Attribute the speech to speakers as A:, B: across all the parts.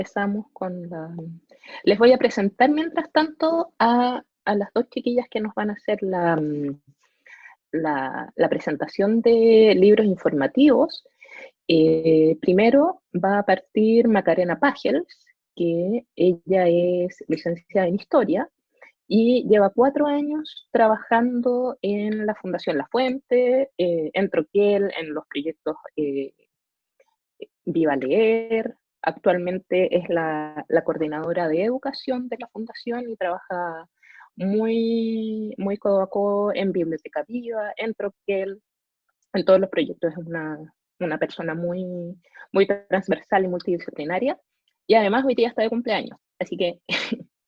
A: empezamos con la... Les voy a presentar mientras tanto a las dos chiquillas que nos van a hacer la presentación de libros informativos. Primero va a partir Macarena Pagels, que ella es licenciada en Historia y lleva 4 años trabajando en la Fundación La Fuente, en Troquel, en los proyectos Viva Leer. Actualmente es la coordinadora de educación de la fundación y trabaja muy codo a codo en Biblioteca Viva, en Troquel, en todos los proyectos. Es una persona muy transversal y multidisciplinaria. Y además hoy día está de cumpleaños. Así que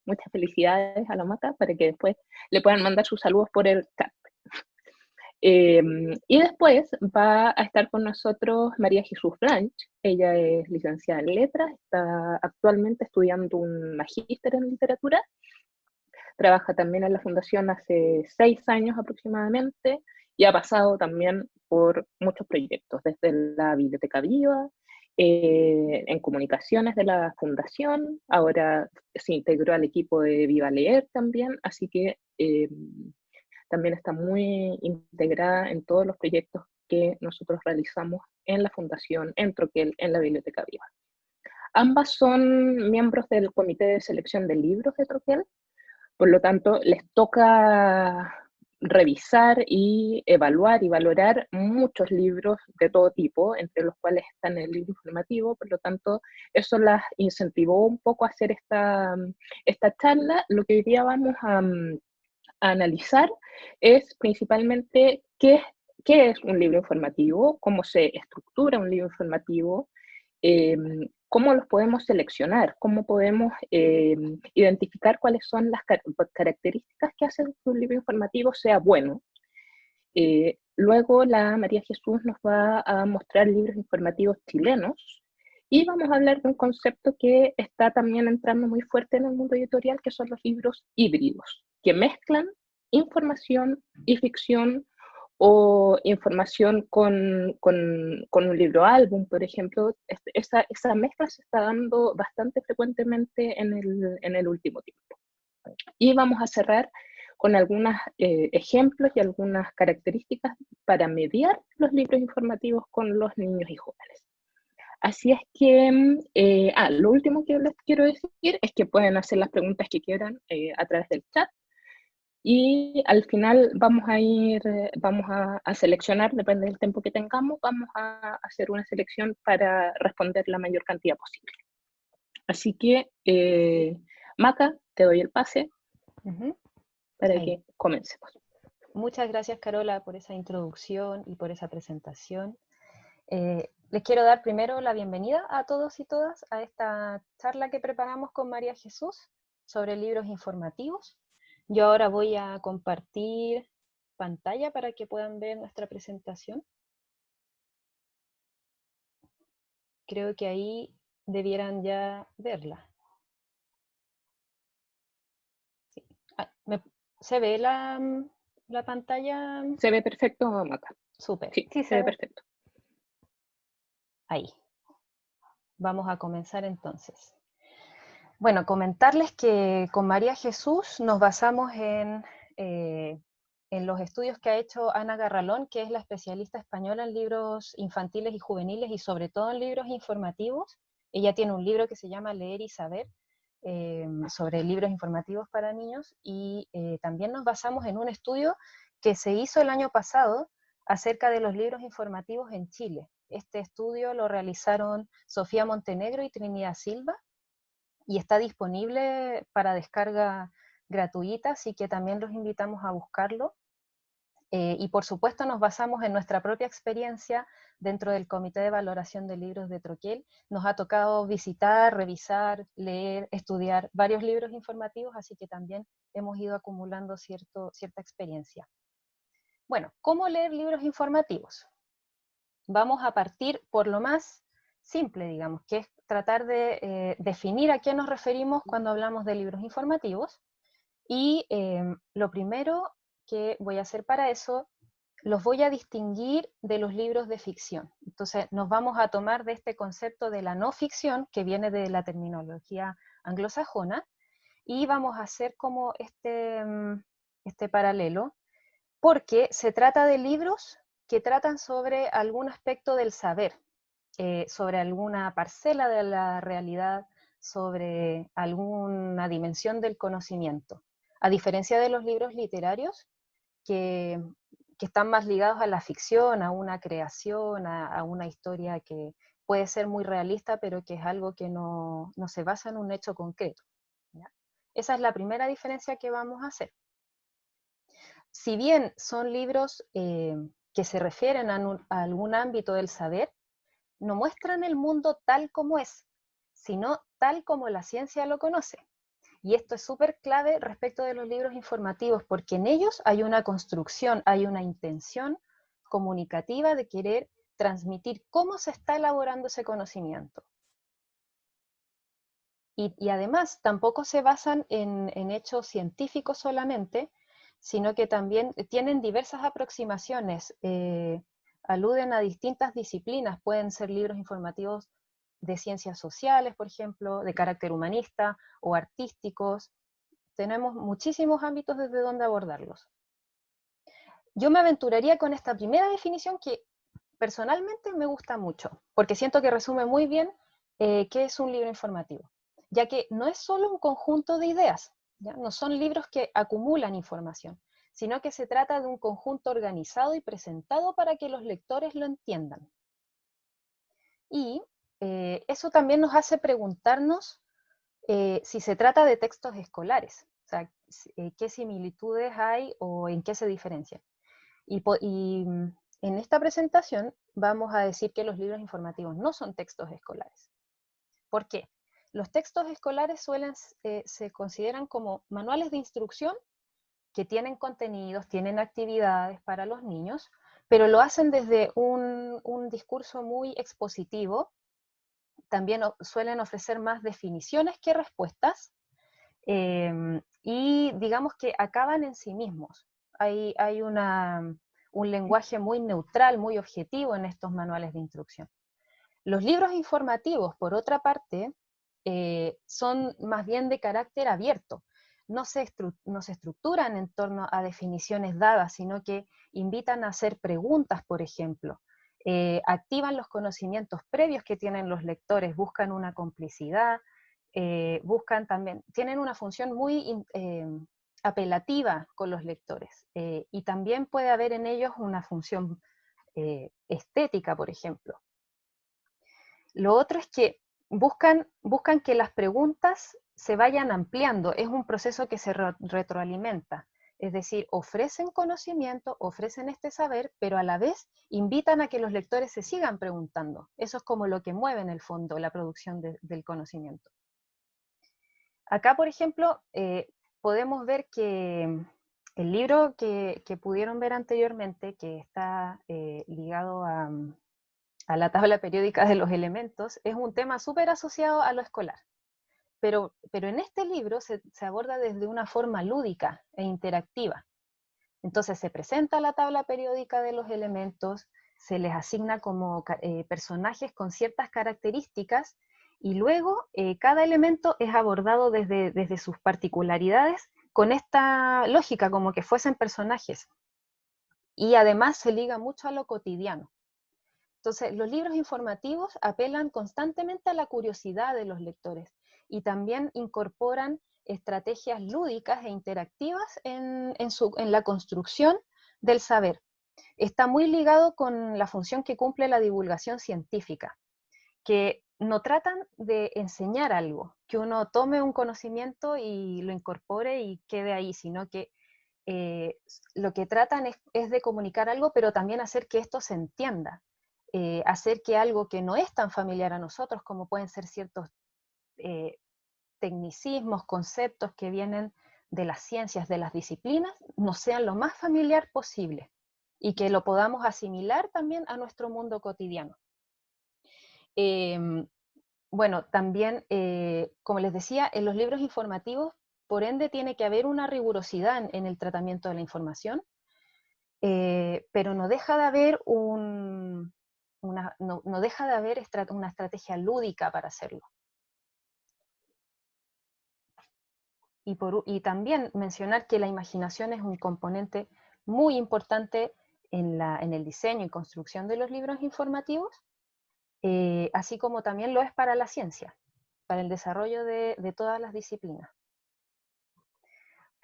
A: muchas felicidades a la Maca para que después le puedan mandar sus saludos por el chat. Y después va a estar con nosotros María Jesús Blanch. Ella es licenciada en Letras, está actualmente estudiando un magíster en Literatura, trabaja también en la Fundación hace 6 años aproximadamente y ha pasado también por muchos proyectos, desde la Biblioteca Viva, en comunicaciones de la Fundación, ahora se integró al equipo de Viva Leer también, así que también está muy integrada en todos los proyectos que nosotros realizamos en la Fundación, en Troquel, en la Biblioteca Viva. Ambas son miembros del Comité de Selección de Libros de Troquel, por lo tanto, les toca revisar y evaluar y valorar muchos libros de todo tipo, entre los cuales están el libro informativo. Por lo tanto, eso las incentivó un poco a hacer esta charla. Lo que hoy día vamos a analizar es principalmente qué es un libro informativo, cómo se estructura un libro informativo, cómo los podemos seleccionar, cómo podemos identificar cuáles son las características que hacen que un libro informativo sea bueno. Luego la María Jesús nos va a mostrar libros informativos chilenos y vamos a hablar de un concepto que está también entrando muy fuerte en el mundo editorial, que son los libros híbridos, que mezclan información y ficción o información con un libro álbum, por ejemplo. Esa mezcla se está dando bastante frecuentemente en el último tiempo. Y vamos a cerrar con algunos ejemplos y algunas características para mediar los libros informativos con los niños y jóvenes. Así es que, lo último que les quiero decir es que pueden hacer las preguntas que quieran a través del chat. Y al final vamos a seleccionar, depende del tiempo que tengamos, vamos a hacer una selección para responder la mayor cantidad posible. Así que, Maca, te doy el pase para
B: Ahí.
A: que comencemos.
B: Muchas gracias, Carola, por esa introducción y por esa presentación. Les quiero dar primero la bienvenida a todos y todas a esta charla que preparamos con María Jesús sobre libros informativos. Yo ahora voy a compartir pantalla para que puedan ver nuestra presentación. Creo que ahí debieran ya verla. Sí. ¿Se ve la pantalla?
A: ¿Se ve perfecto, Maca?
B: Súper.
A: Sí,
B: Sí,
A: se ve perfecto.
B: Ahí. Vamos a comenzar entonces. Bueno, comentarles que con María Jesús nos basamos en los estudios que ha hecho Ana Garralón, que es la especialista española en libros infantiles y juveniles y sobre todo en libros informativos. Ella tiene un libro que se llama Leer y Saber, sobre libros informativos para niños, y también nos basamos en un estudio que se hizo el año pasado acerca de los libros informativos en Chile. Este estudio lo realizaron Sofía Montenegro y Trinidad Silva, y está disponible para descarga gratuita, así que también los invitamos a buscarlo. Y por supuesto nos basamos en nuestra propia experiencia dentro del Comité de Valoración de Libros de Troquel. Nos ha tocado visitar, revisar, leer, estudiar varios libros informativos, así que también hemos ido acumulando cierta experiencia. Bueno, ¿cómo leer libros informativos? Vamos a partir por lo más simple, digamos, que es tratar de definir a qué nos referimos cuando hablamos de libros informativos. Y lo primero que voy a hacer para eso, los voy a distinguir de los libros de ficción. Entonces nos vamos a tomar de este concepto de la no ficción, que viene de la terminología anglosajona, y vamos a hacer como este paralelo, porque se trata de libros que tratan sobre algún aspecto del saber, sobre alguna parcela de la realidad, sobre alguna dimensión del conocimiento. A diferencia de los libros literarios, que, que están más ligados a la ficción, a una creación, a una historia que puede ser muy realista, pero que es algo que no se basa en un hecho concreto, ¿ya? Esa es la primera diferencia que vamos a hacer. Si bien son libros que se refieren a algún ámbito del saber, no muestran el mundo tal como es, sino tal como la ciencia lo conoce. Y esto es súper clave respecto de los libros informativos, porque en ellos hay una construcción, hay una intención comunicativa de querer transmitir cómo se está elaborando ese conocimiento. Y además tampoco se basan en hechos científicos solamente, sino que también tienen diversas aproximaciones, aluden a distintas disciplinas, pueden ser libros informativos de ciencias sociales, por ejemplo, de carácter humanista o artísticos. Tenemos muchísimos ámbitos desde donde abordarlos. Yo me aventuraría con esta primera definición que personalmente me gusta mucho, porque siento que resume muy bien qué es un libro informativo, ya que no es solo un conjunto de ideas, ¿ya? No son libros que acumulan información, sino que se trata de un conjunto organizado y presentado para que los lectores lo entiendan. Y eso también nos hace preguntarnos si se trata de textos escolares, o sea, qué similitudes hay o en qué se diferencian. Y en esta presentación vamos a decir que los libros informativos no son textos escolares. ¿Por qué? Los textos escolares se consideran como manuales de instrucción que tienen contenidos, tienen actividades para los niños, pero lo hacen desde un discurso muy expositivo. También suelen ofrecer más definiciones que respuestas, y digamos que acaban en sí mismos. Hay un lenguaje muy neutral, muy objetivo en estos manuales de instrucción. Los libros informativos, por otra parte, son más bien de carácter abierto. No se estructuran en torno a definiciones dadas, sino que invitan a hacer preguntas, por ejemplo. Activan los conocimientos previos que tienen los lectores, buscan una complicidad, tienen una función muy apelativa con los lectores, y también puede haber en ellos una función estética, por ejemplo. Lo otro es que buscan que las preguntas se vayan ampliando, es un proceso que se retroalimenta, es decir, ofrecen conocimiento, ofrecen este saber, pero a la vez invitan a que los lectores se sigan preguntando. Eso es como lo que mueve en el fondo la producción del conocimiento. Acá, por ejemplo, podemos ver que el libro que pudieron ver anteriormente, que está ligado a la tabla periódica de los elementos, es un tema súper asociado a lo escolar. Pero en este libro se aborda desde una forma lúdica e interactiva. Entonces se presenta la tabla periódica de los elementos, se les asigna como personajes con ciertas características, y luego cada elemento es abordado desde sus particularidades con esta lógica, como que fuesen personajes. Y además se liga mucho a lo cotidiano. Entonces, los libros informativos apelan constantemente a la curiosidad de los lectores y también incorporan estrategias lúdicas e interactivas en la construcción del saber. Está muy ligado con la función que cumple la divulgación científica, que no tratan de enseñar algo, que uno tome un conocimiento y lo incorpore y quede ahí, sino que lo que tratan es de comunicar algo, pero también hacer que esto se entienda. Hacer que algo que no es tan familiar a nosotros, como pueden ser ciertos tecnicismos, conceptos que vienen de las ciencias, de las disciplinas, nos sean lo más familiar posible y que lo podamos asimilar también a nuestro mundo cotidiano. Bueno, también, como les decía, en los libros informativos, por ende, tiene que haber una rigurosidad en el tratamiento de la información, pero no deja de haber no deja de haber una estrategia lúdica para hacerlo. Y también mencionar que la imaginación es un componente muy importante en el diseño y construcción de los libros informativos, así como también lo es para la ciencia, para el desarrollo de todas las disciplinas.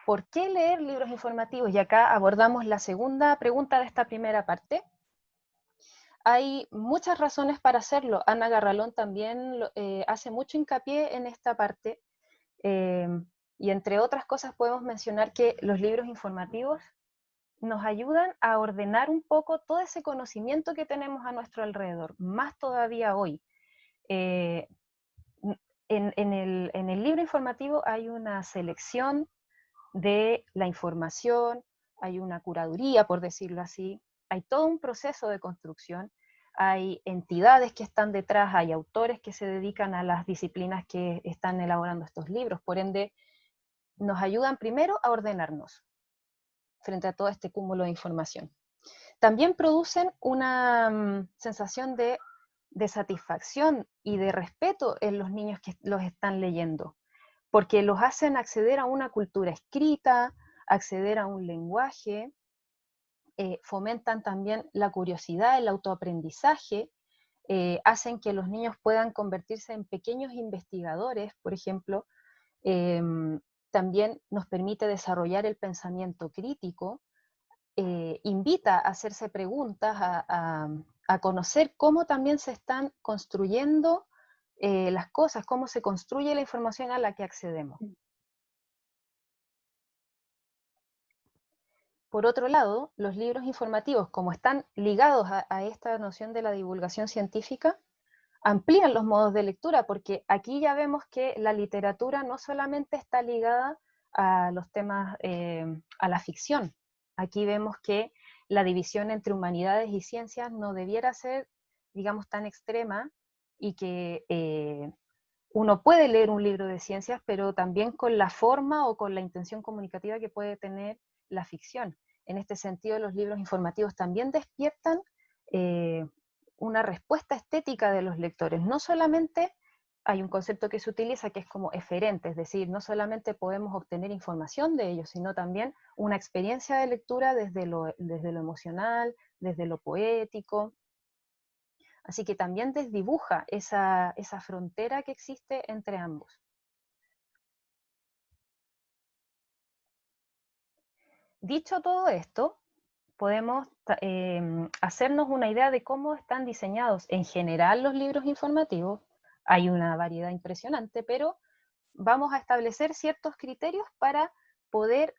B: ¿Por qué leer libros informativos? Y acá abordamos la segunda pregunta de esta primera parte. Hay muchas razones para hacerlo. Ana Garralón también hace mucho hincapié en esta parte. Y entre otras cosas podemos mencionar que los libros informativos nos ayudan a ordenar un poco todo ese conocimiento que tenemos a nuestro alrededor, más todavía hoy. En el libro informativo hay una selección de la información, hay una curaduría, por decirlo así, hay todo un proceso de construcción, hay entidades que están detrás, hay autores que se dedican a las disciplinas que están elaborando estos libros, por ende, nos ayudan primero a ordenarnos frente a todo este cúmulo de información. También producen una sensación de satisfacción y de respeto en los niños que los están leyendo, porque los hacen acceder a una cultura escrita, acceder a un lenguaje, fomentan también la curiosidad, el autoaprendizaje, hacen que los niños puedan convertirse en pequeños investigadores, por ejemplo, también nos permite desarrollar el pensamiento crítico, invita a hacerse preguntas, a conocer cómo también se están construyendo las cosas, cómo se construye la información a la que accedemos. Por otro lado, los libros informativos, como están ligados a esta noción de la divulgación científica, amplían los modos de lectura, porque aquí ya vemos que la literatura no solamente está ligada a los temas, a la ficción. Aquí vemos que la división entre humanidades y ciencias no debiera ser, digamos, tan extrema, y que uno puede leer un libro de ciencias, pero también con la forma o con la intención comunicativa que puede tener la ficción. En este sentido, los libros informativos también despiertan una respuesta estética de los lectores. No solamente hay un concepto que se utiliza que es como eferente, es decir, no solamente podemos obtener información de ellos, sino también una experiencia de lectura desde lo emocional, desde lo poético. Así que también desdibuja esa frontera que existe entre ambos. Dicho todo esto, podemos hacernos una idea de cómo están diseñados en general los libros informativos. Hay una variedad impresionante, pero vamos a establecer ciertos criterios para poder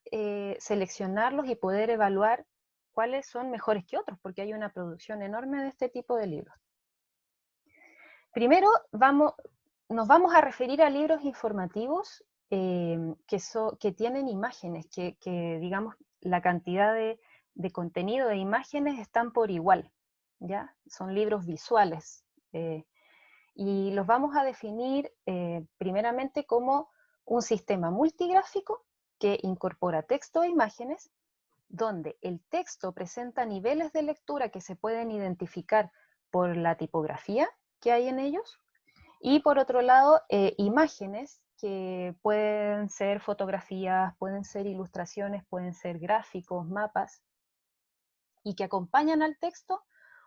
B: seleccionarlos y poder evaluar cuáles son mejores que otros, porque hay una producción enorme de este tipo de libros. Primero, nos vamos a referir a libros informativos que tienen imágenes, que digamos la cantidad de contenido de imágenes están por igual, ¿ya? Son libros visuales. Y los vamos a definir primeramente como un sistema multigráfico que incorpora texto e imágenes, donde el texto presenta niveles de lectura que se pueden identificar por la tipografía que hay en ellos, y por otro lado, imágenes que pueden ser fotografías, pueden ser ilustraciones, pueden ser gráficos, mapas, y que acompañan al texto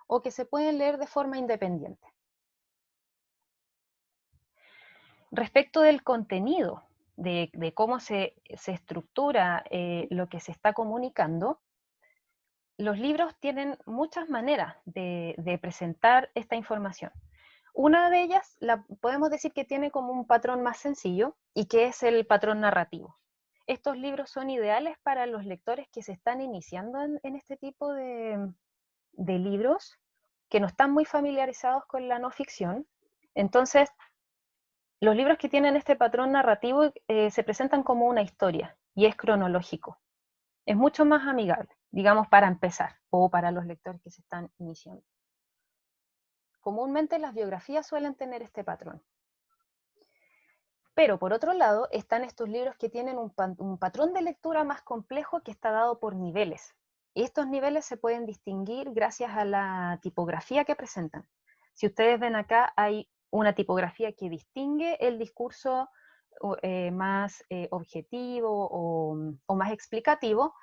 B: o que se pueden leer de forma independiente. Respecto del contenido, de cómo se estructura lo que se está comunicando, los libros tienen muchas maneras de presentar esta información. Una de ellas, podemos decir que tiene como un patrón más sencillo, y que es el patrón narrativo. Estos libros son ideales para los lectores que se están iniciando en este tipo de libros, que no están muy familiarizados con la no ficción. Entonces, los libros que tienen este patrón narrativo se presentan como una historia, y es cronológico. Es mucho más amigable, digamos, para empezar, o para los lectores que se están iniciando. Comúnmente las biografías suelen tener este patrón. Pero por otro lado, están estos libros que tienen un patrón de lectura más complejo que está dado por niveles. Y estos niveles se pueden distinguir gracias a la tipografía que presentan. Si ustedes ven acá, hay una tipografía que distingue el discurso más objetivo o más explicativo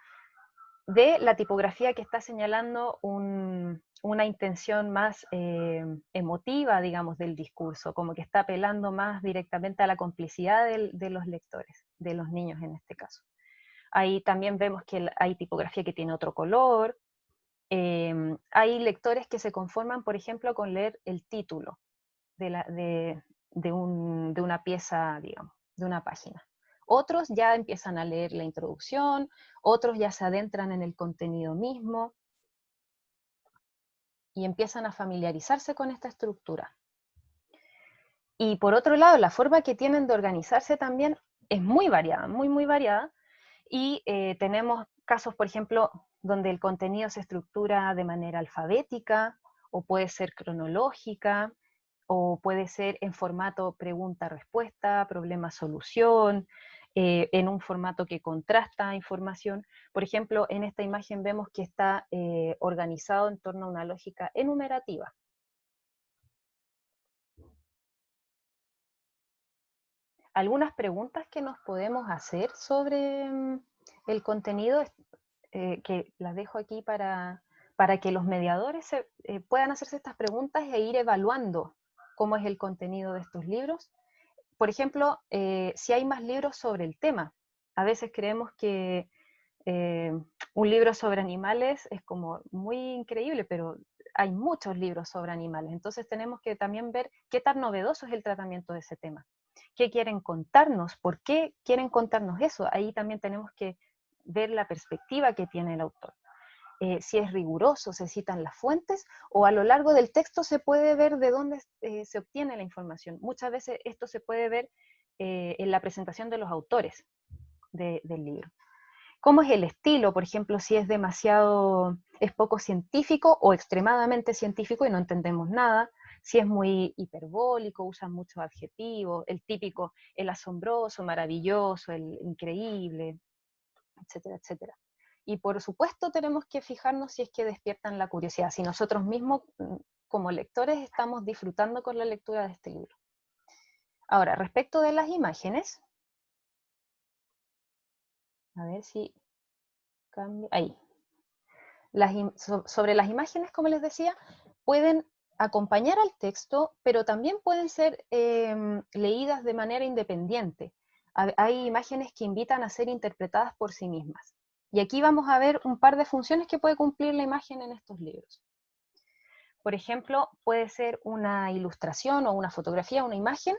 B: de la tipografía que está señalando una intención más emotiva, digamos, del discurso, como que está apelando más directamente a la complicidad de los lectores, de los niños en este caso. Ahí también vemos que hay tipografía que tiene otro color. Hay lectores que se conforman, por ejemplo, con leer el título de una pieza, digamos, de una página. Otros ya empiezan a leer la introducción, otros ya se adentran en el contenido mismo y empiezan a familiarizarse con esta estructura. Y por otro lado, la forma que tienen de organizarse también es muy variada, muy variada. Y tenemos casos, por ejemplo, donde el contenido se estructura de manera alfabética, o puede ser cronológica, o puede ser en formato pregunta-respuesta, problema-solución, en un formato que contrasta información. Por ejemplo, en esta imagen vemos que está organizado en torno a una lógica enumerativa. Algunas preguntas que nos podemos hacer sobre el contenido, que las dejo aquí para que los mediadores puedan hacerse estas preguntas e ir evaluando cómo es el contenido de estos libros. Por ejemplo, si hay más libros sobre el tema. A veces creemos que un libro sobre animales es como muy increíble, pero hay muchos libros sobre animales. Entonces tenemos que también ver qué tan novedoso es el tratamiento de ese tema. ¿Qué quieren contarnos? ¿Por qué quieren contarnos eso? Ahí también tenemos que ver la perspectiva que tiene el autor. Si es riguroso, se citan las fuentes, o a lo largo del texto se puede ver de dónde se obtiene la información. Muchas veces esto se puede ver en la presentación de los autores del libro. ¿Cómo es el estilo? Por ejemplo, si es poco científico o extremadamente científico y no entendemos nada. Si es muy hiperbólico, usa muchos adjetivos, el típico, el asombroso, maravilloso, el increíble, etcétera, etcétera. Y por supuesto tenemos que fijarnos si es que despiertan la curiosidad, si nosotros mismos como lectores estamos disfrutando con la lectura de este libro. Ahora, respecto de las imágenes, a ver si cambia, ahí. Sobre las imágenes, como les decía, pueden acompañar al texto, pero también pueden ser leídas de manera independiente. Hay imágenes que invitan a ser interpretadas por sí mismas. Y aquí vamos a ver un par de funciones que puede cumplir la imagen en estos libros. Por ejemplo, puede ser una ilustración o una fotografía, una imagen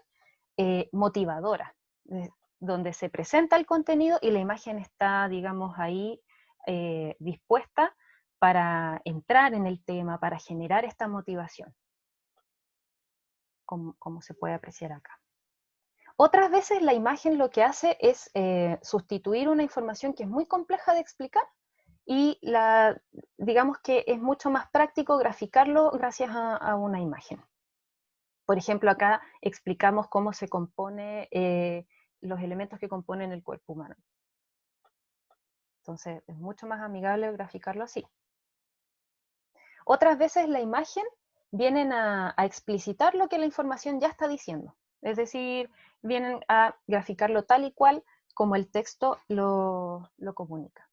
B: motivadora, donde se presenta el contenido y la imagen está, digamos, ahí dispuesta para entrar en el tema, para generar esta motivación, como se puede apreciar acá. Otras veces la imagen lo que hace es sustituir una información que es muy compleja de explicar y digamos que es mucho más práctico graficarlo gracias a una imagen. Por ejemplo, acá explicamos cómo se compone los elementos que componen el cuerpo humano. Entonces, es mucho más amigable graficarlo así. Otras veces la imagen vienen a explicitar lo que la información ya está diciendo. Es decir, vienen a graficarlo tal y cual como el texto lo comunica.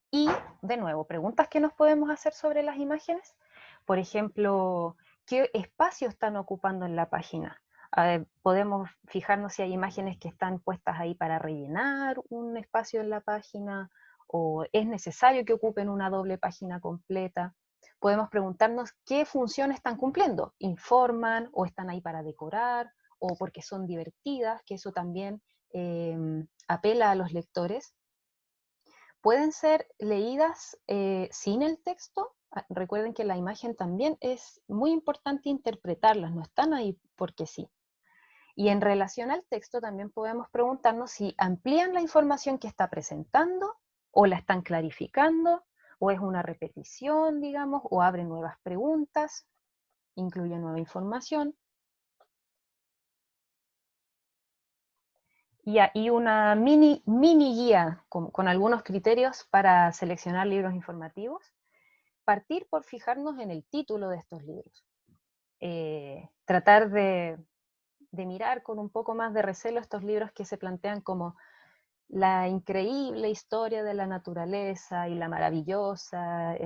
B: Y, de nuevo, preguntas que nos podemos hacer sobre las imágenes. Por ejemplo, ¿qué espacio están ocupando en la página? Podemos fijarnos si hay imágenes que están puestas ahí para rellenar un espacio en la página, o es necesario que ocupen una doble página completa. Podemos preguntarnos qué función están cumpliendo. ¿Informan o están ahí para decorar o porque son divertidas? Que eso también apela a los lectores. Pueden ser leídas sin el texto. Recuerden que la imagen también es muy importante interpretarlas, no están ahí porque sí. Y en relación al texto también podemos preguntarnos si amplían la información que está presentando, o la están clarificando, o es una repetición, digamos, o abren nuevas preguntas, incluye nueva información. Y una mini guía con algunos criterios para seleccionar libros informativos. partir por fijarnos en el título de estos libros. Tratar de mirar con un poco más de recelo estos libros que se plantean como la increíble historia de la naturaleza y la maravillosa,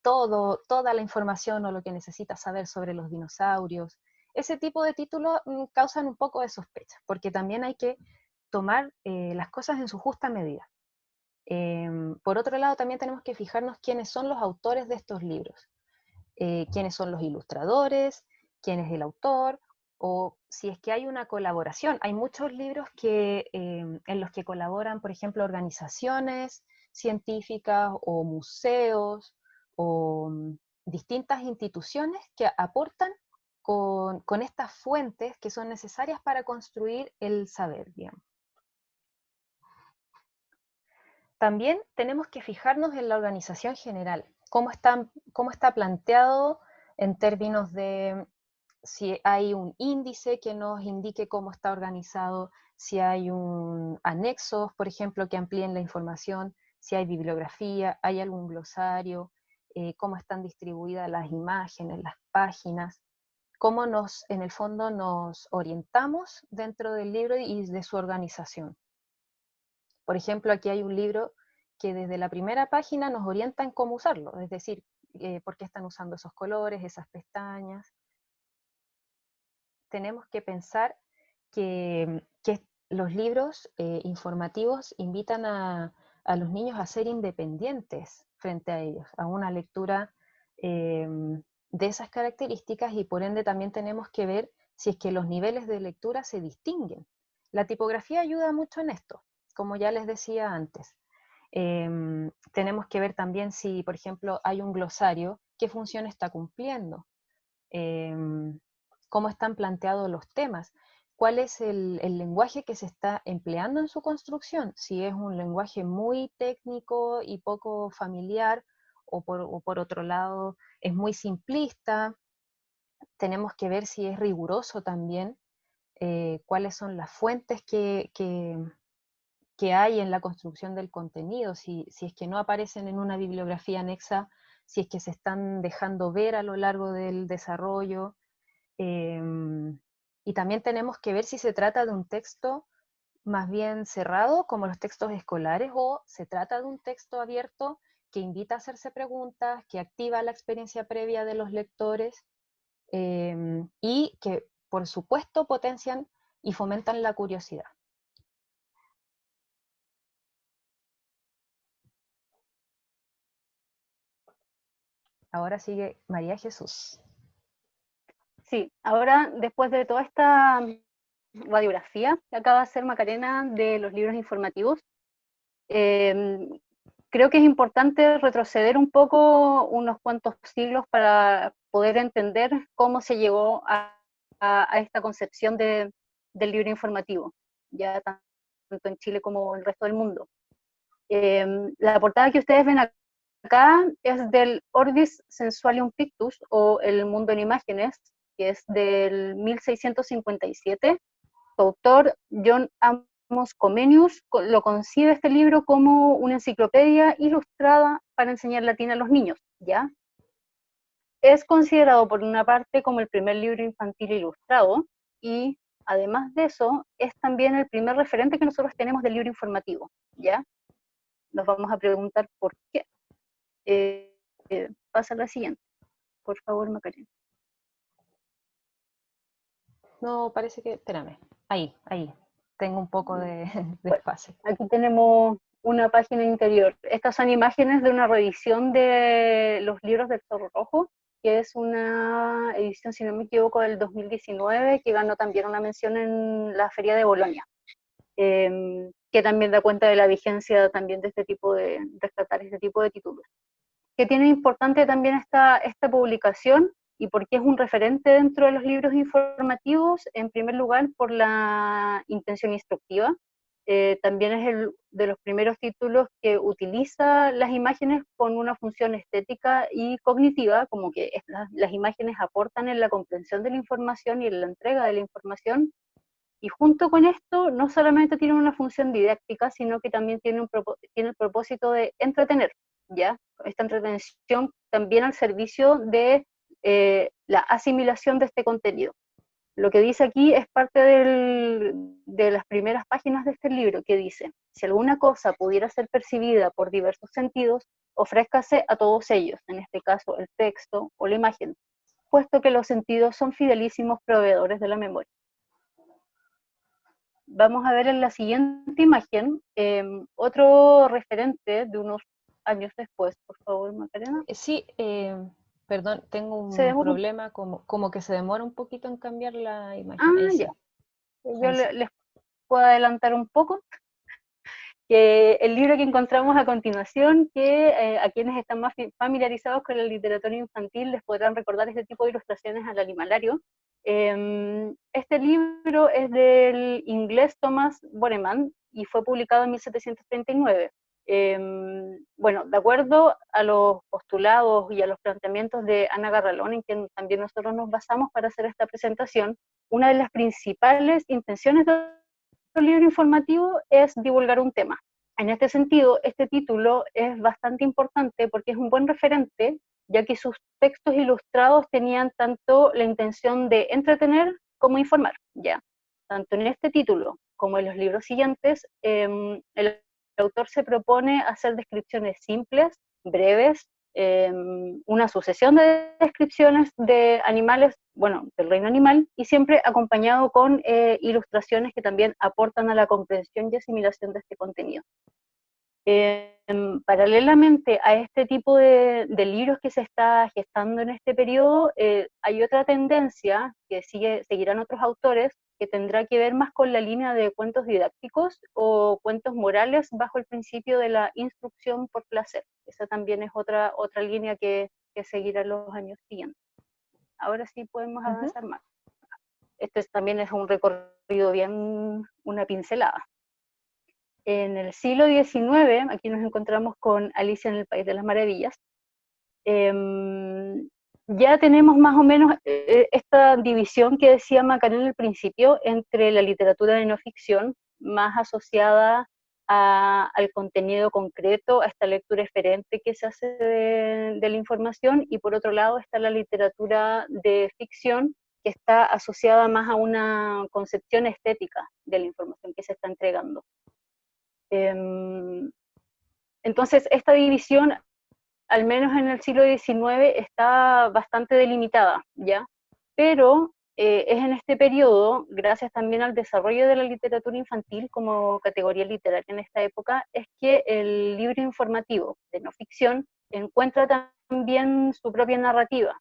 B: toda la información o lo que necesitas saber sobre los dinosaurios. Ese tipo de títulos causan un poco de sospecha, porque también hay que tomar las cosas en su justa medida. Por otro lado, también tenemos que fijarnos quiénes son los autores de estos libros, quiénes son los ilustradores, quién es el autor, o si es que hay una colaboración. Hay muchos libros en los que colaboran, por ejemplo, organizaciones científicas o museos o distintas instituciones que aportan con estas fuentes que son necesarias para construir el saber, digamos. También tenemos que fijarnos en la organización general, cómo está planteado en términos de si hay un índice que nos indique cómo está organizado, si hay un anexos, por ejemplo, que amplíen la información, si hay bibliografía, hay algún glosario, cómo están distribuidas las imágenes, las páginas, cómo en el fondo nos orientamos dentro del libro y de su organización. Por ejemplo, aquí hay un libro que desde la primera página nos orienta en cómo usarlo, es decir, por qué están usando esos colores, esas pestañas. Tenemos que pensar que los libros informativos invitan a los niños a ser independientes frente a ellos, a una lectura de esas características, y por ende también tenemos que ver si es que los niveles de lectura se distinguen. La tipografía ayuda mucho en esto, como ya les decía antes. Tenemos que ver también si, por ejemplo, hay un glosario, qué función está cumpliendo, cómo están planteados los temas, cuál es el lenguaje que se está empleando en su construcción, si es un lenguaje muy técnico y poco familiar, o por otro lado es muy simplista. Tenemos que ver si es riguroso también, cuáles son las fuentes que hay en la construcción del contenido, si es que no aparecen en una bibliografía anexa, si es que se están dejando ver a lo largo del desarrollo. Y también tenemos que ver si se trata de un texto más bien cerrado, como los textos escolares, o se trata de un texto abierto que invita a hacerse preguntas, que activa la experiencia previa de los lectores, y que, por supuesto, potencian y fomentan la curiosidad. Ahora sigue María Jesús.
C: Sí, ahora después de toda esta radiografía que acaba de hacer Macarena de los libros informativos, creo que es importante retroceder un poco unos cuantos siglos para poder entender cómo se llegó a esta concepción del libro informativo, ya tanto en Chile como en el resto del mundo. La portada que ustedes ven acá es del Orbis Sensualium Pictus, o El Mundo en Imágenes, que es del 1657. Su autor, John Amos Comenius, lo concibe este libro como una enciclopedia ilustrada para enseñar latín a los niños, ¿ya? Es considerado por una parte como el primer libro infantil ilustrado, y además de eso, es también el primer referente que nosotros tenemos del libro informativo, ¿ya? Nos vamos a preguntar por qué. Pasa a la siguiente, por favor, Macarena.
B: No, parece que, espérame, ahí, tengo un poco de espacio.
C: Aquí tenemos una página interior. Estas son imágenes de una reedición de los libros del Zorro Rojo, que es una edición, si no me equivoco, del 2019, que ganó también una mención en la Feria de Bolonia, que también da cuenta de la vigencia también de este tipo de rescatar este tipo de títulos. ¿Qué tiene importante también esta publicación y por qué es un referente dentro de los libros informativos? En primer lugar, por la intención instructiva. También es de los primeros títulos que utiliza las imágenes con una función estética y cognitiva, como que las imágenes aportan en la comprensión de la información y en la entrega de la información. Y junto con esto, no solamente tiene una función didáctica, sino que también tiene el propósito de entretener. ¿ya? Esta entretención también al servicio de la asimilación de este contenido. Lo que dice aquí es parte de las primeras páginas de este libro, que dice: si alguna cosa pudiera ser percibida por diversos sentidos, ofrézcase a todos ellos, en este caso el texto o la imagen, puesto que los sentidos son fidelísimos proveedores de la memoria. Vamos a ver en la siguiente imagen otro referente de unos años después, por favor, Macarena.
B: Sí, perdón, tengo un
C: ¿Se
B: problema, como que se demora un poquito en cambiar la imagen.
C: Ah,
B: Ahí sí.
C: ya. Yo
B: Ahí sí.
C: les puedo adelantar un poco que el libro que encontramos a continuación, que a quienes están más familiarizados con la literatura infantil les podrán recordar este tipo de ilustraciones al animalario. Este libro es del inglés Thomas Boreman y fue publicado en 1739. Bueno, de acuerdo a los postulados y a los planteamientos de Ana Garralón, en quien también nosotros nos basamos para hacer esta presentación, una de las principales intenciones del libro informativo es divulgar un tema. En este sentido, este título es bastante importante porque es un buen referente, ya que sus textos ilustrados tenían tanto la intención de entretener como informar, ¿ya? Tanto en este título como en los libros siguientes, el autor se propone hacer descripciones simples, breves, una sucesión de descripciones de animales, bueno, del reino animal, y siempre acompañado con ilustraciones que también aportan a la comprensión y asimilación de este contenido. Paralelamente a este tipo de libros que se está gestando en este periodo, hay otra tendencia que seguirán otros autores, que tendrá que ver más con la línea de cuentos didácticos o cuentos morales bajo el principio de la instrucción por placer. Esa también es otra línea que seguirá en los años siguientes. Ahora sí podemos avanzar más. Este también es un recorrido bien, una pincelada. En el siglo XIX, aquí nos encontramos con Alicia en el País de las Maravillas, ya tenemos más o menos esta división que decía Macarena al principio entre la literatura de no ficción, más asociada al contenido concreto, a esta lectura eferente que se hace de la información, y por otro lado está la literatura de ficción, que está asociada más a una concepción estética de la información que se está entregando. Entonces, esta división, al menos en el siglo XIX, está bastante delimitada, ¿ya? Pero es en este periodo, gracias también al desarrollo de la literatura infantil como categoría literaria en esta época, es que el libro informativo de no ficción encuentra también su propia narrativa.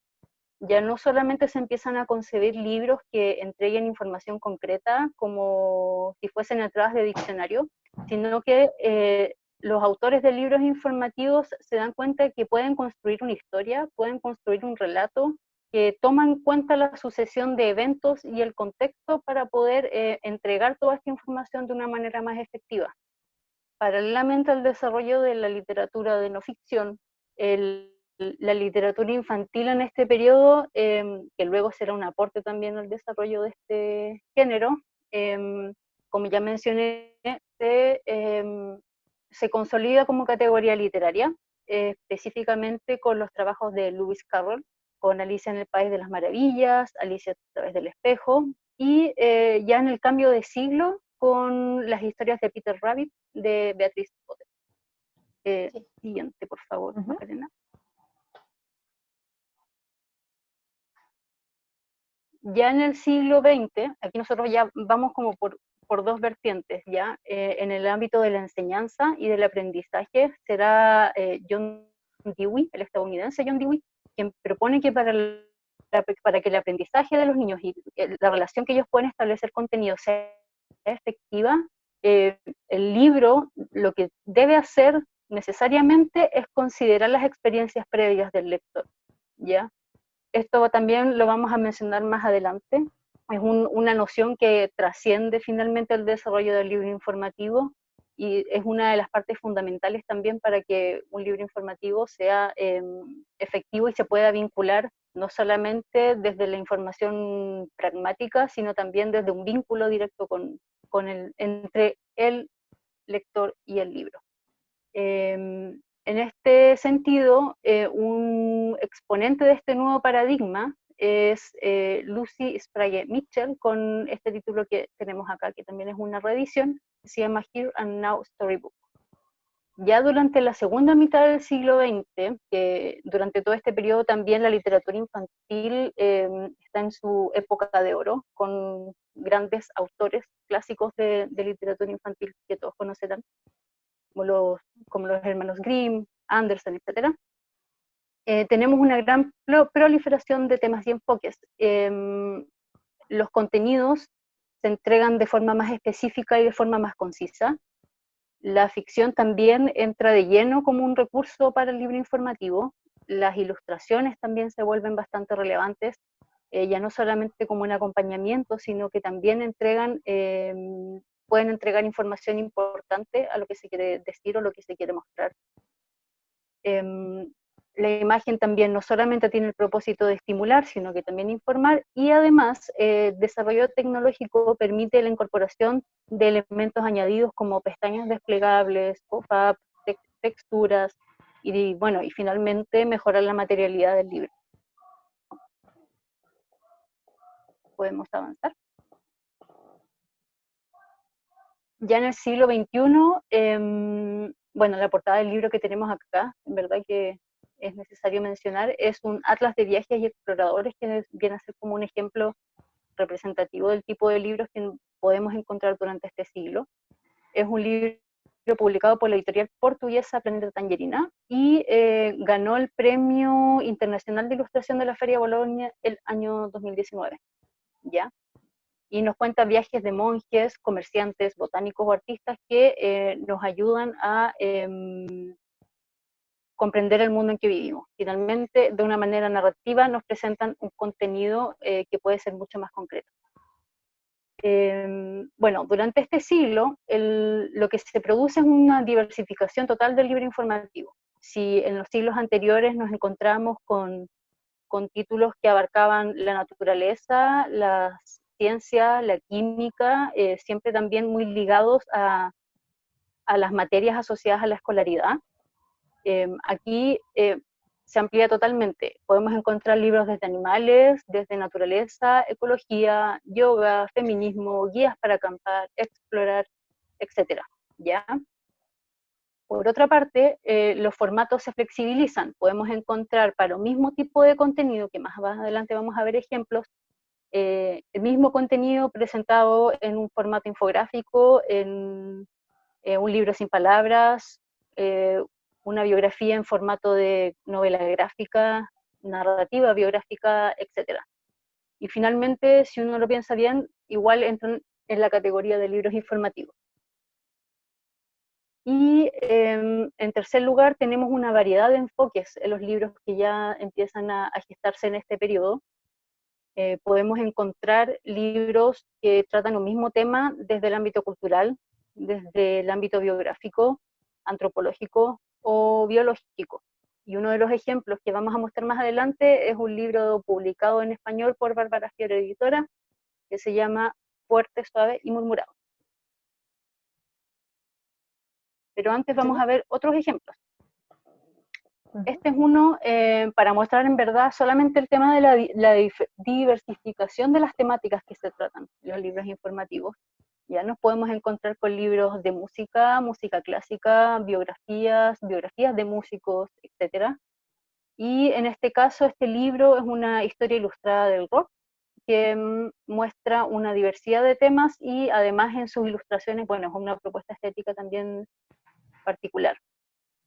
C: Ya no solamente se empiezan a concebir libros que entreguen información concreta como si fuesen entradas de diccionario, sino que los autores de libros informativos se dan cuenta que pueden construir una historia, pueden construir un relato, que toman en cuenta la sucesión de eventos y el contexto para poder entregar toda esta información de una manera más efectiva. Paralelamente al desarrollo de la literatura de no ficción, la literatura infantil en este periodo, que luego será un aporte también al desarrollo de este género, como ya mencioné, se consolida como categoría literaria, específicamente con los trabajos de Lewis Carroll, con Alicia en el País de las Maravillas, Alicia a través del espejo, y ya en el cambio de siglo con las historias de Peter Rabbit de Beatriz Potter. Sí. Siguiente, por favor, Macarena. Ya en el siglo XX, aquí nosotros ya vamos como por dos vertientes, ¿ya? En el ámbito de la enseñanza y del aprendizaje será John Dewey, el estadounidense John Dewey, quien propone que para que el aprendizaje de los niños y la relación que ellos pueden establecer contenido sea efectiva, el libro lo que debe hacer necesariamente es considerar las experiencias previas del lector, ¿ya? Esto también lo vamos a mencionar más adelante. Es una noción que trasciende finalmente el desarrollo del libro informativo y es una de las partes fundamentales también para que un libro informativo sea efectivo y se pueda vincular no solamente desde la información pragmática, sino también desde un vínculo directo entre el lector y el libro. En este sentido, un exponente de este nuevo paradigma es Lucy Sprague Mitchell, con este título que tenemos acá, que también es una reedición, que se llama Here and Now Storybook. Ya durante la segunda mitad del siglo XX, que durante todo este periodo también la literatura infantil está en su época de oro, con grandes autores clásicos de literatura infantil que todos conocerán, como los hermanos Grimm, Andersen, etc. Tenemos una gran proliferación de temas y enfoques. Los contenidos se entregan de forma más específica y de forma más concisa. La ficción también entra de lleno como un recurso para el libro informativo. Las ilustraciones también se vuelven bastante relevantes, ya no solamente como un acompañamiento, sino que también pueden entregar información importante a lo que se quiere decir o lo que se quiere mostrar. La imagen también no solamente tiene el propósito de estimular, sino que también informar, y además el desarrollo tecnológico permite la incorporación de elementos añadidos como pestañas desplegables, pop-up, texturas, y bueno, y finalmente mejorar la materialidad del libro. Podemos avanzar. Ya en el siglo XXI, bueno, la portada del libro que tenemos acá, en verdad que es necesario mencionar, es un atlas de viajes y exploradores que viene a ser como un ejemplo representativo del tipo de libros que podemos encontrar durante este siglo. Es un libro publicado por la editorial portuguesa Planeta Tangerina y ganó el Premio Internacional de Ilustración de la Feria de Bolonia el año 2019, ¿ya? Y nos cuenta viajes de monjes, comerciantes, botánicos o artistas que nos ayudan a comprender el mundo en que vivimos. Finalmente, de una manera narrativa, nos presentan un contenido que puede ser mucho más concreto. Bueno, durante este siglo, lo que se produce es una diversificación total del libro informativo. Si en los siglos anteriores nos encontramos con títulos que abarcaban la naturaleza, las ciencias, la química, siempre también muy ligados a las materias asociadas a la escolaridad. Aquí se amplía totalmente. Podemos encontrar libros desde animales, desde naturaleza, ecología, yoga, feminismo, guías para acampar, explorar, etc. ¿Ya? Por otra parte, los formatos se flexibilizan. Podemos encontrar para el mismo tipo de contenido, que más adelante vamos a ver ejemplos, el mismo contenido presentado en un formato infográfico, en un libro sin palabras, una biografía en formato de novela gráfica, narrativa biográfica, etc. Y finalmente, si uno lo piensa bien, igual entran en la categoría de libros informativos. Y en tercer lugar, tenemos una variedad de enfoques en los libros que ya empiezan a gestarse en este periodo. Podemos encontrar libros que tratan un mismo tema desde el ámbito cultural, desde el ámbito biográfico, antropológico o biológico. Y uno de los ejemplos que vamos a mostrar más adelante es un libro publicado en español por Bárbara Fiore Editora, que se llama Fuerte, Suave y Murmurado. Pero antes vamos a ver otros ejemplos. Este es uno para mostrar en verdad solamente el tema de la diversificación de las temáticas que se tratan en los libros informativos. Ya nos podemos encontrar con libros de música, música clásica, biografías de músicos, etc. Y en este caso, este libro es una historia ilustrada del rock que muestra una diversidad de temas y además en sus ilustraciones, bueno, es una propuesta estética también particular.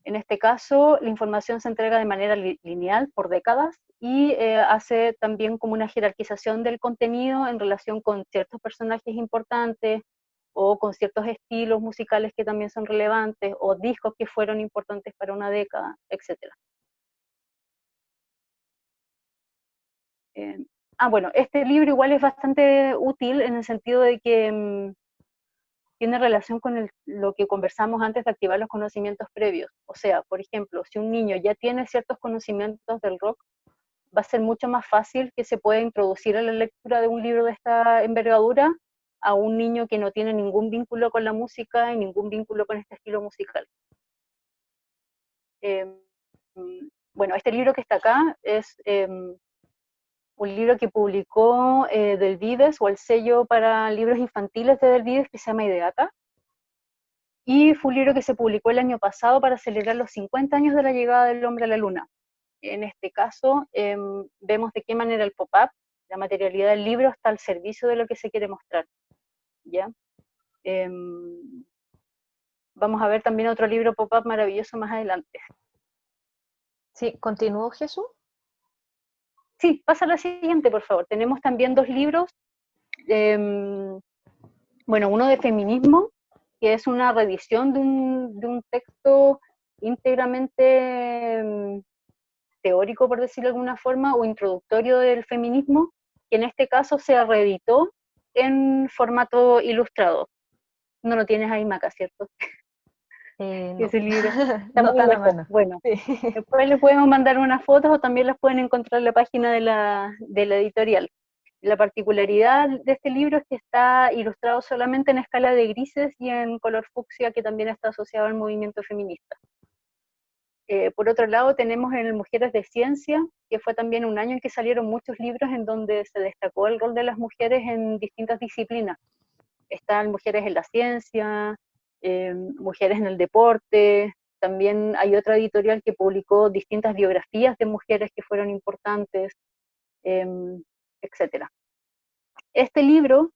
C: En este caso, la información se entrega de manera lineal por décadas y hace también como una jerarquización del contenido en relación con ciertos personajes importantes o con ciertos estilos musicales que también son relevantes o discos que fueron importantes para una década, etc. Bueno, este libro igual es bastante útil en el sentido de que tiene relación con lo que conversamos antes de activar los conocimientos previos. O sea, por ejemplo, si un niño ya tiene ciertos conocimientos del rock, va a ser mucho más fácil que se pueda introducir a la lectura de un libro de esta envergadura a un niño que no tiene ningún vínculo con la música y ningún vínculo con este estilo musical. Bueno, este libro que está acá es un libro que publicó Del Vives, o el sello para libros infantiles de Del Vives, que se llama Ideata, y fue un libro que se publicó el año pasado para celebrar los 50 años de la llegada del hombre a la luna. En este caso, vemos de qué manera el pop-up, la materialidad del libro, está al servicio de lo que se quiere mostrar, ¿ya? Vamos a ver también otro libro pop-up maravilloso más adelante.
B: Sí, ¿continúo, Jesús?
C: Sí, pasa a la siguiente, por favor. Tenemos también dos libros, bueno, uno de feminismo, que es una reedición de un texto íntegramente teórico, por decirlo de alguna forma, o introductorio del feminismo, que en este caso se reeditó en formato ilustrado. No lo tienes ahí, Maca, ¿cierto?
B: No.
C: Ese libro está
B: No
C: muy
B: tan a
C: lejos.
B: mano.
C: Bueno,
B: Sí.
C: después les podemos mandar unas fotos o también las pueden encontrar en la página de la editorial. La particularidad de este libro es que está ilustrado solamente en escala de grises y en color fucsia, que también está asociado al movimiento feminista. Por otro lado, tenemos en Mujeres de Ciencia, que fue también un año en que salieron muchos libros en donde se destacó el rol de las mujeres en distintas disciplinas. Están mujeres en la ciencia, mujeres en el deporte, también hay otra editorial que publicó distintas biografías de mujeres que fueron importantes, etc. Este libro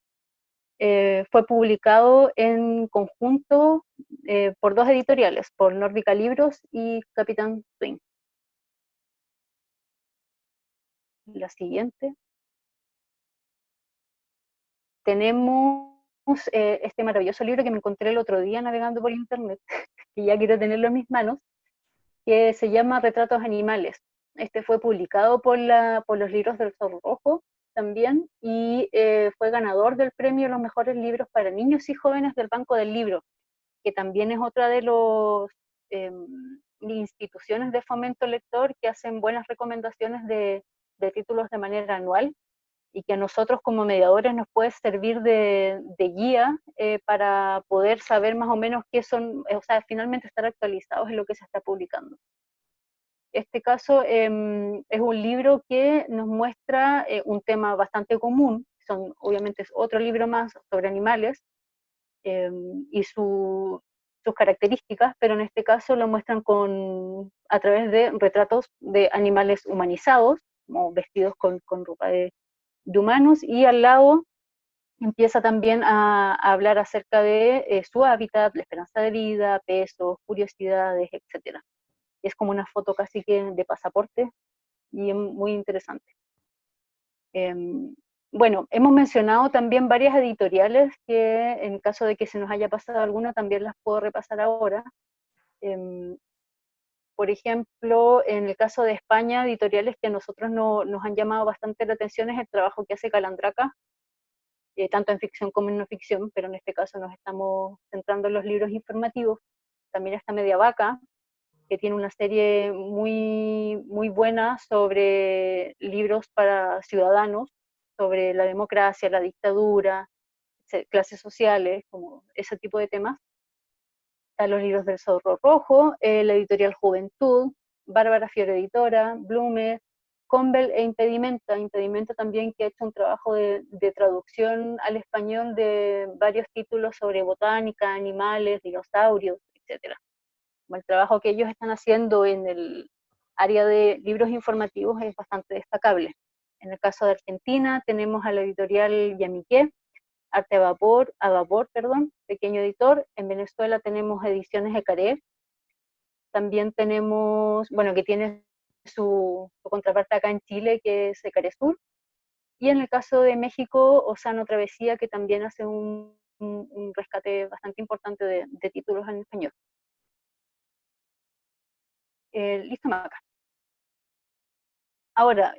C: fue publicado en conjunto por dos editoriales, por Nórdica Libros y Capitán Swing. La siguiente. Tenemos este maravilloso libro que me encontré el otro día navegando por internet, que ya quiero tenerlo en mis manos, que se llama Retratos Animales. Este fue publicado por los libros del Zorro Rojo también, y fue ganador del premio a los mejores libros para niños y jóvenes del Banco del Libro, que también es otra de los instituciones de fomento lector que hacen buenas recomendaciones de títulos de manera anual, y que a nosotros como mediadores nos puede servir de guía para poder saber más o menos qué son, o sea, finalmente estar actualizados en lo que se está publicando. Este caso es un libro que nos muestra un tema bastante común, obviamente es otro libro más sobre animales y sus características, pero en este caso lo muestran a través de retratos de animales humanizados, como vestidos con ropa de humanos, y al lado empieza también a hablar acerca de su hábitat, la esperanza de vida, pesos, curiosidades, etc. Es como una foto casi que de pasaporte y es muy interesante. Bueno, hemos mencionado también varias editoriales que en caso de que se nos haya pasado alguna también las puedo repasar ahora. Por ejemplo, en el caso de España, editoriales que a nosotros nos han llamado bastante la atención es el trabajo que hace Calandraca, tanto en ficción como en no ficción, pero en este caso nos estamos centrando en los libros informativos. También está Media Vaca, que tiene una serie muy, muy buena sobre libros para ciudadanos, sobre la democracia, la dictadura, clases sociales, como ese tipo de temas. Están los libros del Zorro Rojo, la editorial Juventud, Bárbara Fiore Editora, Blume, Convel e Impedimenta. Impedimenta también, que ha hecho un trabajo de traducción al español de varios títulos sobre botánica, animales, dinosaurios, etc. El trabajo que ellos están haciendo en el área de libros informativos es bastante destacable. En el caso de Argentina tenemos a la editorial Yamiqué, Arte a vapor, pequeño editor. En Venezuela tenemos Ediciones Ecaré. También tenemos, bueno, que tiene su contraparte acá en Chile, que es Ecaré Sur. Y en el caso de México, Océano Travesía, que también hace un rescate bastante importante de títulos en español. Listo, Maca. Ahora,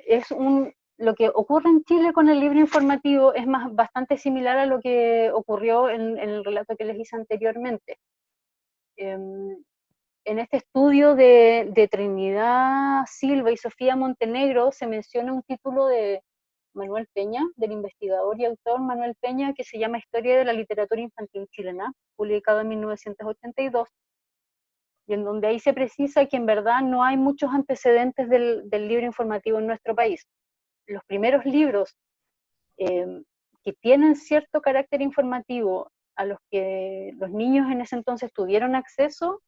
C: lo que ocurre en Chile con el libro informativo es bastante similar a lo que ocurrió en el relato que les hice anteriormente. En este estudio de Trinidad Silva y Sofía Montenegro se menciona un título de Manuel Peña, del investigador y autor Manuel Peña, que se llama Historia de la literatura infantil chilena, publicado en 1982. y en donde ahí se precisa que en verdad no hay muchos antecedentes del libro informativo en nuestro país. Los primeros libros que tienen cierto carácter informativo a los que los niños en ese entonces tuvieron acceso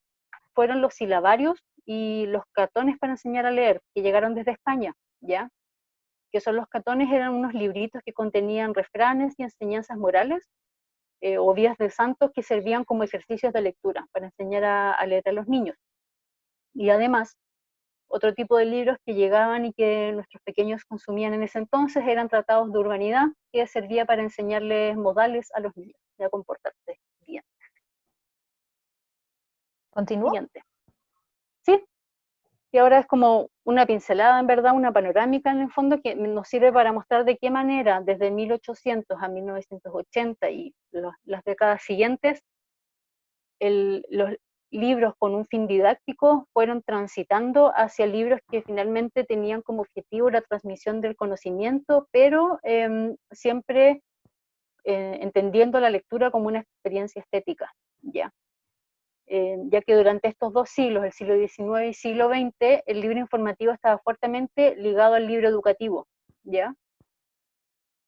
C: fueron los silabarios y los catones para enseñar a leer, que llegaron desde España, ¿ya? Que son los catones, eran unos libritos que contenían refranes y enseñanzas morales, o vías de santos que servían como ejercicios de lectura para enseñar a leer a los niños. Y además, otro tipo de libros que llegaban y que nuestros pequeños consumían en ese entonces eran tratados de urbanidad, que servía para enseñarles modales a los niños, y a comportarse bien.
B: ¿Continúo?
C: Siguiente. Sí, y ahora es como una pincelada, en verdad, una panorámica en el fondo que nos sirve para mostrar de qué manera desde 1800 a 1980 y las décadas siguientes, los libros con un fin didáctico fueron transitando hacia libros que finalmente tenían como objetivo la transmisión del conocimiento, pero siempre entendiendo la lectura como una experiencia estética, ¿ya? Ya que durante estos dos siglos, el siglo XIX y siglo XX, el libro informativo estaba fuertemente ligado al libro educativo, ¿ya?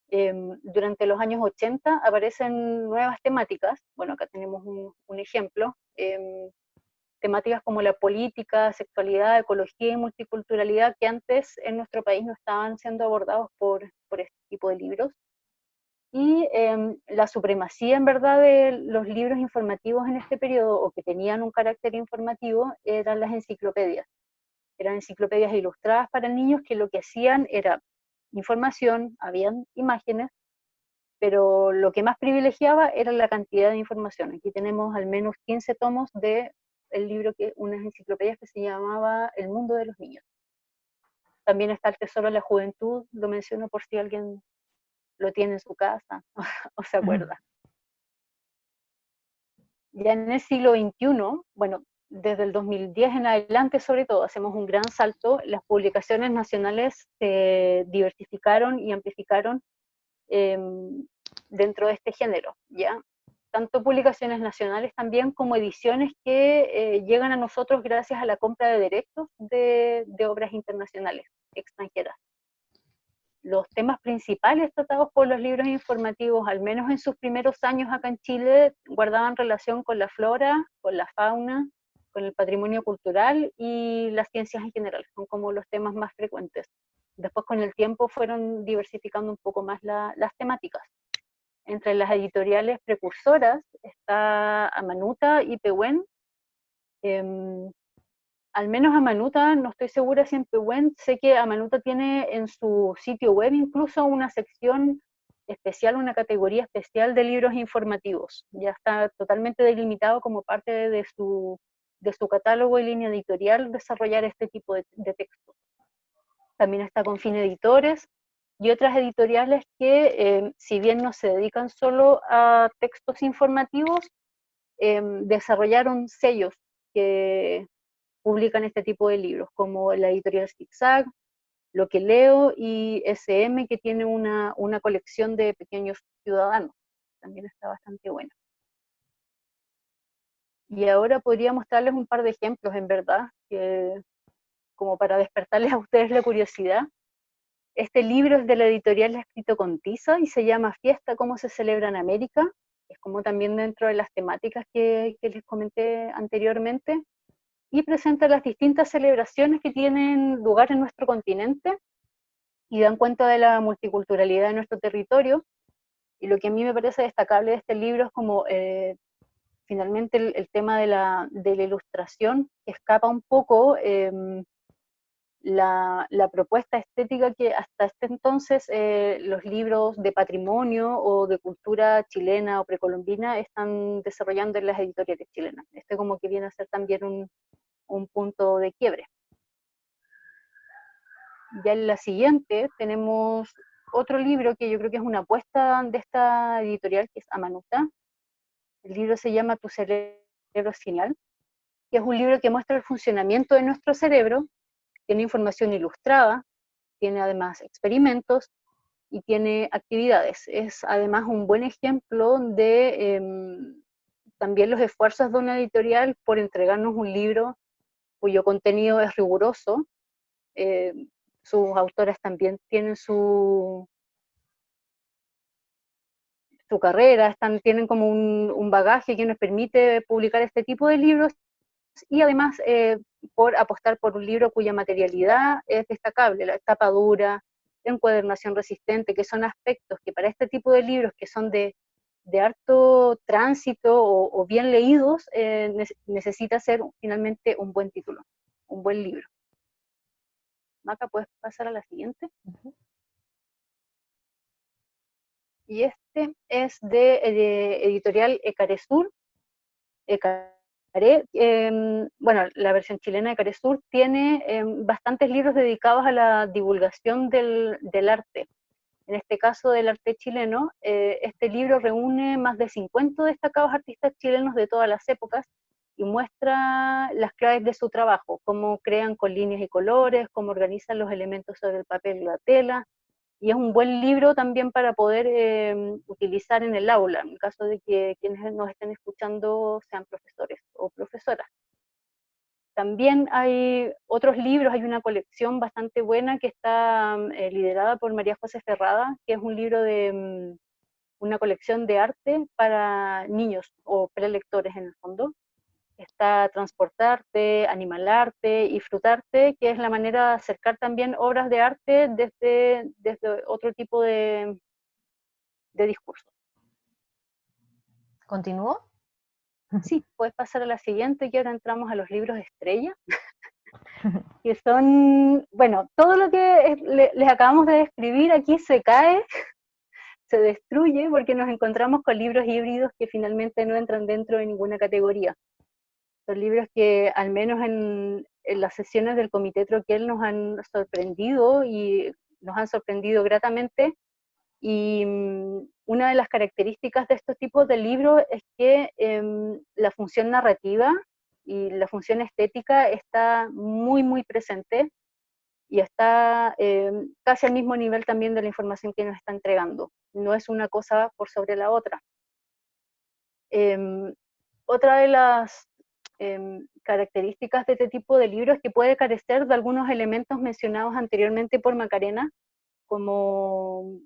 C: Durante los años 80 aparecen nuevas temáticas, bueno, acá tenemos un ejemplo, temáticas como la política, sexualidad, ecología y multiculturalidad, que antes en nuestro país no estaban siendo abordados por este tipo de libros. Y la supremacía, en verdad, de los libros informativos en este periodo, o que tenían un carácter informativo, eran las enciclopedias. Eran enciclopedias ilustradas para niños que lo que hacían era información, habían imágenes, pero lo que más privilegiaba era la cantidad de información. Aquí tenemos al menos 15 tomos de el libro, unas enciclopedias que se llamaba El mundo de los niños. También está El tesoro de la juventud, lo menciono por si alguien lo tiene en su casa o se acuerda. Ya en el siglo XXI, bueno, desde el 2010 en adelante sobre todo, hacemos un gran salto, las publicaciones nacionales se diversificaron y amplificaron dentro de este género, ¿ya? Tanto publicaciones nacionales también como ediciones que llegan a nosotros gracias a la compra de derechos de obras internacionales, extranjeras. Los temas principales tratados por los libros informativos, al menos en sus primeros años acá en Chile, guardaban relación con la flora, con la fauna, con el patrimonio cultural y las ciencias en general, son como los temas más frecuentes. Después con el tiempo fueron diversificando un poco más las temáticas. Entre las editoriales precursoras está Amanuta y Pehuen. Al menos Amanuta, no estoy segura si en Pehuen, sé que Amanuta tiene en su sitio web incluso una sección especial, una categoría especial de libros informativos. Ya está totalmente delimitado como parte de su catálogo y línea editorial desarrollar este tipo de textos. También está Confín Editores y otras editoriales que, si bien no se dedican solo a textos informativos, desarrollaron sellos que publican este tipo de libros, como la editorial Zigzag, Lo que Leo y SM, que tiene una colección de pequeños ciudadanos. También está bastante buena. Y ahora podría mostrarles un par de ejemplos, en verdad, como para despertarles a ustedes la curiosidad. Este libro es de la editorial Escrito con Tiza y se llama Fiesta, cómo se celebra en América. Es como también dentro de las temáticas que les comenté anteriormente. Y presenta las distintas celebraciones que tienen lugar en nuestro continente y dan cuenta de la multiculturalidad de nuestro territorio. Y lo que a mí me parece destacable de este libro es como finalmente el tema de la ilustración, que escapa un poco la propuesta estética que hasta este entonces los libros de patrimonio o de cultura chilena o precolombina están desarrollando en las editoriales chilenas. Este como que viene a ser también un punto de quiebre. Ya en la siguiente tenemos otro libro que yo creo que es una apuesta de esta editorial, que es Amanuta. El libro se llama Tu cerebro es genial, que es un libro que muestra el funcionamiento de nuestro cerebro, tiene información ilustrada, tiene además experimentos y tiene actividades. Es además un buen ejemplo de también los esfuerzos de una editorial por entregarnos un libro cuyo contenido es riguroso. Sus autoras también tienen su carrera, tienen como un bagaje que nos permite publicar este tipo de libros, y además por apostar por un libro cuya materialidad es destacable, la tapa dura, la encuadernación resistente, que son aspectos que para este tipo de libros que son de harto tránsito o bien leídos, necesita ser finalmente un buen título, un buen libro. Maca, ¿puedes pasar a la siguiente? Y este es de editorial Ecaresur. Bueno, la versión chilena de Ecaresur tiene bastantes libros dedicados a la divulgación del arte. En este caso del arte chileno, este libro reúne más de 50 destacados artistas chilenos de todas las épocas y muestra las claves de su trabajo, cómo crean con líneas y colores, cómo organizan los elementos sobre el papel y la tela, y es un buen libro también para poder utilizar en el aula, en caso de que quienes nos estén escuchando sean profesores o profesoras. También hay otros libros, hay una colección bastante buena que está liderada por María José Ferrada, que es un libro de una colección de arte para niños o prelectores en el fondo. Está Transportarte, Animalarte y Frutarte, que es la manera de acercar también obras de arte desde otro tipo de discurso.
B: ¿Continúo?
C: Sí, puedes pasar a la siguiente, y ahora entramos a los libros estrella, que son, bueno, todo lo que les acabamos de describir aquí se cae, se destruye, porque nos encontramos con libros híbridos que finalmente no entran dentro de ninguna categoría. Son libros que al menos en las sesiones del Comité Troquel nos han sorprendido, y nos han sorprendido gratamente, y una de las características de estos tipos de libros es que la función narrativa y la función estética está muy, muy presente, y está casi al mismo nivel también de la información que nos está entregando. No es una cosa por sobre la otra. Otra de las características de este tipo de libros es que puede carecer de algunos elementos mencionados anteriormente por Macarena, como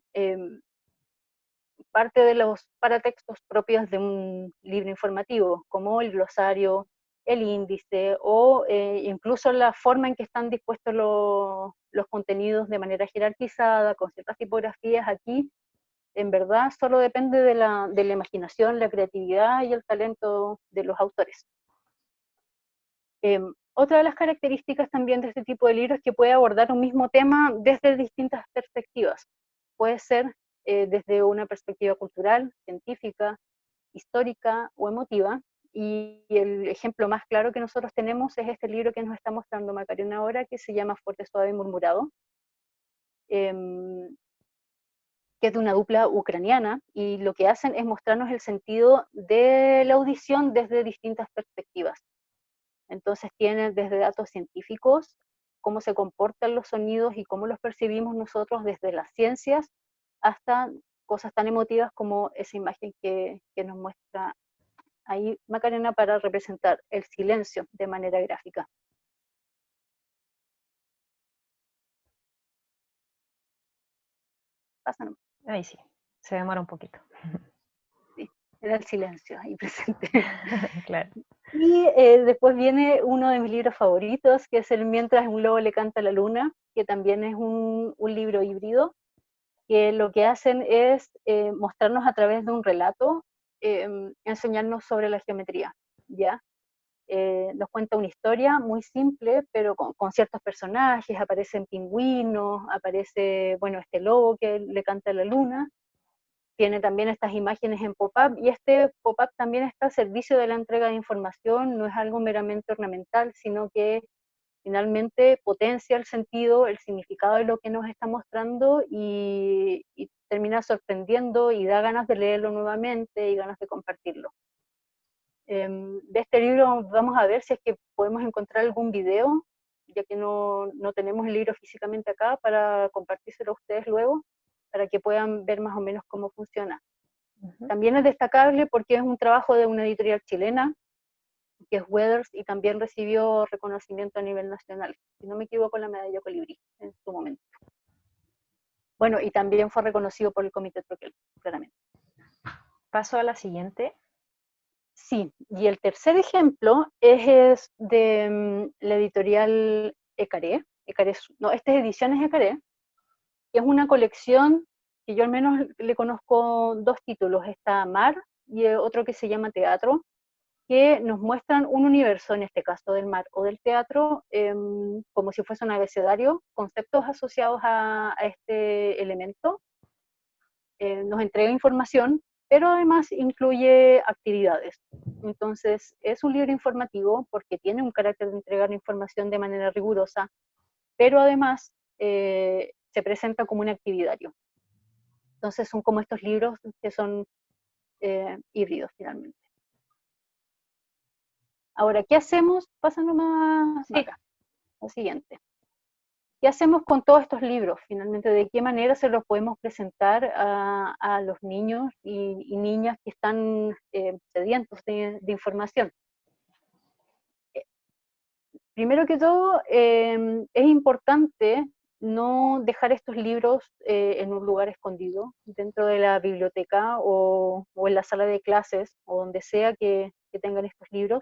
C: parte de los paratextos propios de un libro informativo, como el glosario, el índice, o incluso la forma en que están dispuestos los contenidos de manera jerarquizada, con ciertas tipografías. Aquí en verdad solo depende de la imaginación, la creatividad y el talento de los autores. Otra de las características también de este tipo de libros es que puede abordar un mismo tema desde distintas perspectivas. Puede ser desde una perspectiva cultural, científica, histórica o emotiva, y el ejemplo más claro que nosotros tenemos es este libro que nos está mostrando Macarena ahora, que se llama Fuerte, Suave y Murmurado, que es de una dupla ucraniana, y lo que hacen es mostrarnos el sentido de la audición desde distintas perspectivas. Entonces tienen desde datos científicos, cómo se comportan los sonidos y cómo los percibimos nosotros desde las ciencias, hasta cosas tan emotivas como esa imagen que nos muestra ahí Macarena para representar el silencio de manera gráfica. Pásanos.
B: Ahí sí, se demora un poquito.
C: Sí, era el silencio ahí presente.
B: Claro.
C: Y después viene uno de mis libros favoritos, que es el Mientras un lobo le canta a la luna, que también es un libro híbrido, que lo que hacen es mostrarnos a través de un relato, enseñarnos sobre la geometría, ¿ya? Nos cuenta una historia muy simple, pero con ciertos personajes. Aparecen pingüinos, aparece, bueno, este lobo que le canta a la luna, tiene también estas imágenes en pop-up, y este pop-up también está al servicio de la entrega de información, no es algo meramente ornamental, sino que finalmente potencia el sentido, el significado de lo que nos está mostrando, y termina sorprendiendo y da ganas de leerlo nuevamente y ganas de compartirlo. De este libro vamos a ver si es que podemos encontrar algún video, ya que no tenemos el libro físicamente acá, para compartírselo a ustedes luego, para que puedan ver más o menos cómo funciona.
B: Ujú.
C: También es destacable porque es un trabajo de una editorial chilena, que es Weathers, y también recibió reconocimiento a nivel nacional, si no me equivoco, la medalla Colibrí en su momento. Bueno, y también fue reconocido por el Comité Troquel, claramente.
B: Paso a la siguiente.
C: Sí, y el tercer ejemplo es de la editorial Ecaré. No, esta es Ediciones Ecaré, que es una colección que yo al menos le conozco dos títulos. Está Mar y otro que se llama Teatro, que nos muestran un universo, en este caso del mar o del teatro, como si fuese un abecedario, conceptos asociados a este elemento. Nos entrega información, pero además incluye actividades. Entonces, es un libro informativo porque tiene un carácter de entregar información de manera rigurosa, pero además se presenta como un actividario. Entonces, son como estos libros que son híbridos finalmente. Ahora, ¿qué hacemos? Pásame más acá, lo siguiente. ¿Qué hacemos con todos estos libros? Finalmente, ¿de qué manera se los podemos presentar a los niños y niñas que están sedientos de información? Primero que todo, es importante no dejar estos libros en un lugar escondido, dentro de la biblioteca o en la sala de clases, o donde sea que tengan estos libros,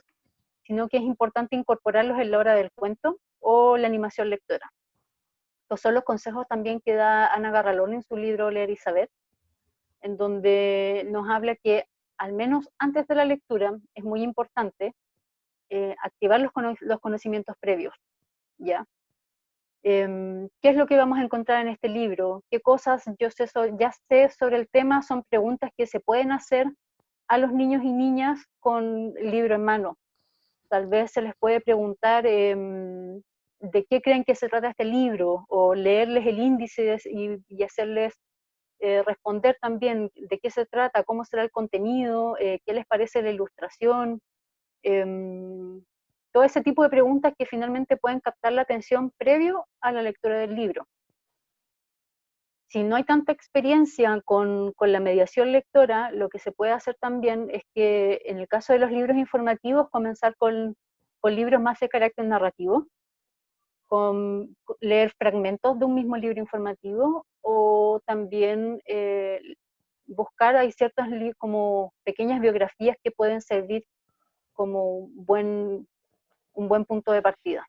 C: sino que es importante incorporarlos en la hora del cuento o la animación lectora. Estos son los consejos también que da Ana Garralón en su libro Leer y Saber, en donde nos habla que al menos antes de la lectura es muy importante activar los conocimientos previos, ¿ya? ¿Qué es lo que vamos a encontrar en este libro? ¿Qué cosas ya sé sobre el tema? Son preguntas que se pueden hacer a los niños y niñas con el libro en mano. Tal vez se les puede preguntar de qué creen que se trata este libro, o leerles el índice y hacerles responder también de qué se trata, cómo será el contenido, qué les parece la ilustración, todo ese tipo de preguntas que finalmente pueden captar la atención previo a la lectura del libro. Si no hay tanta experiencia con la mediación lectora, lo que se puede hacer también es que en el caso de los libros informativos, comenzar con libros más de carácter narrativo, con leer fragmentos de un mismo libro informativo, o también buscar, hay ciertas como pequeñas biografías que pueden servir como un buen punto de partida.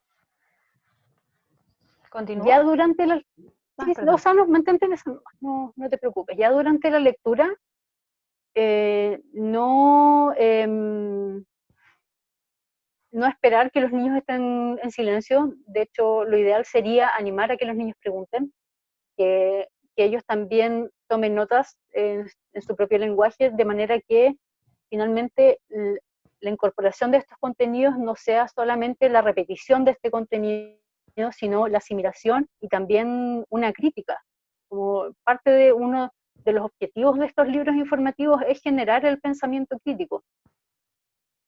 B: ¿Continúo?
C: Ya durante la...
B: Ah,
C: Sí,
B: perdón.
C: o sea, mantente en eso, no te preocupes. Ya durante la lectura, no esperar que los niños estén en silencio. De hecho, lo ideal sería animar a que los niños pregunten, que ellos también tomen notas en su propio lenguaje, de manera que finalmente la incorporación de estos contenidos no sea solamente la repetición de este contenido, sino la asimilación y también una crítica. Como parte de uno de los objetivos de estos libros informativos es generar el pensamiento crítico.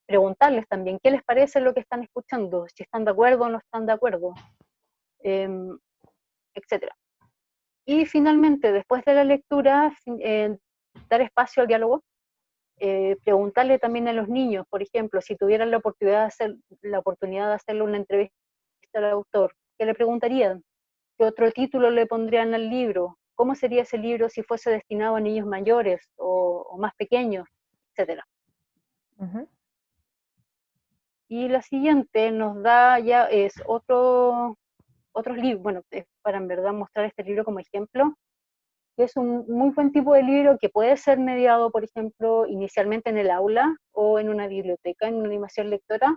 C: Preguntarles también qué les parece lo que están escuchando, si están de acuerdo o no están de acuerdo, etc. Y finalmente, después de la lectura, dar espacio al diálogo, preguntarle también a los niños, por ejemplo, si tuvieran la oportunidad de hacerle una entrevista al autor, ¿qué le preguntarían? ¿Qué otro título le pondrían al libro? ¿Cómo sería ese libro si fuese destinado a niños mayores o más pequeños, etcétera?
B: Uh-huh.
C: Y la siguiente nos da ya es otros libros, bueno, para en verdad mostrar este libro como ejemplo, que es un muy buen tipo de libro que puede ser mediado, por ejemplo, inicialmente en el aula o en una biblioteca, en una animación lectora,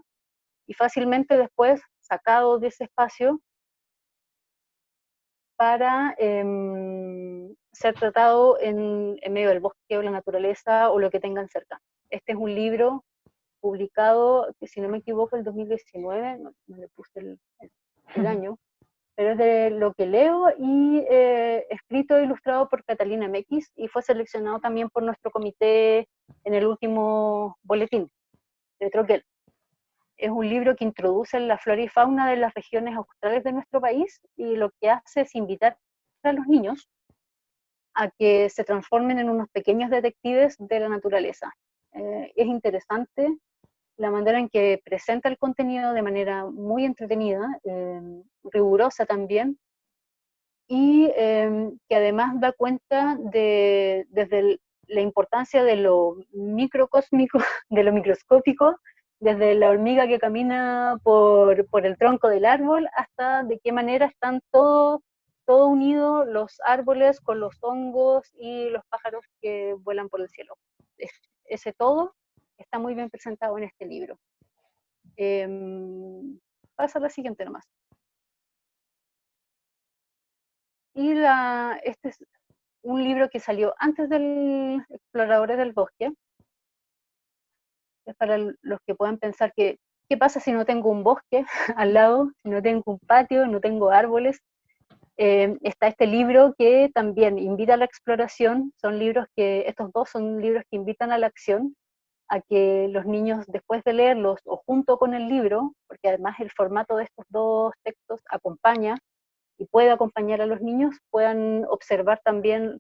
C: y fácilmente después sacado de ese espacio para ser tratado en medio del bosque o la naturaleza o lo que tengan cerca. Este es un libro publicado, que si no me equivoco, el 2019, no le puse el año, pero es de lo que leo, y escrito e ilustrado por Catalina Mequis, y fue seleccionado también por nuestro comité en el último boletín de Troquel. Es un libro que introduce la flora y fauna de las regiones australes de nuestro país, y lo que hace es invitar a los niños a que se transformen en unos pequeños detectives de la naturaleza. Es interesante la manera en que presenta el contenido de manera muy entretenida, rigurosa también, y que además da cuenta desde la importancia de lo microcósmico, de lo microscópico, desde la hormiga que camina por el tronco del árbol, hasta de qué manera están todo unido, los árboles con los hongos y los pájaros que vuelan por el cielo. Ese todo está muy bien presentado en este libro. Pasa a la siguiente nomás. Y este es un libro que salió antes del Exploradores del Bosque. Es para los que puedan pensar que, ¿qué pasa si no tengo un bosque al lado? Si no tengo un patio, no tengo árboles. Está este libro que también invita a la exploración. Estos dos son libros que invitan a la acción, a que los niños, después de leerlos o junto con el libro, porque además el formato de estos dos textos acompaña y puede acompañar a los niños, puedan observar también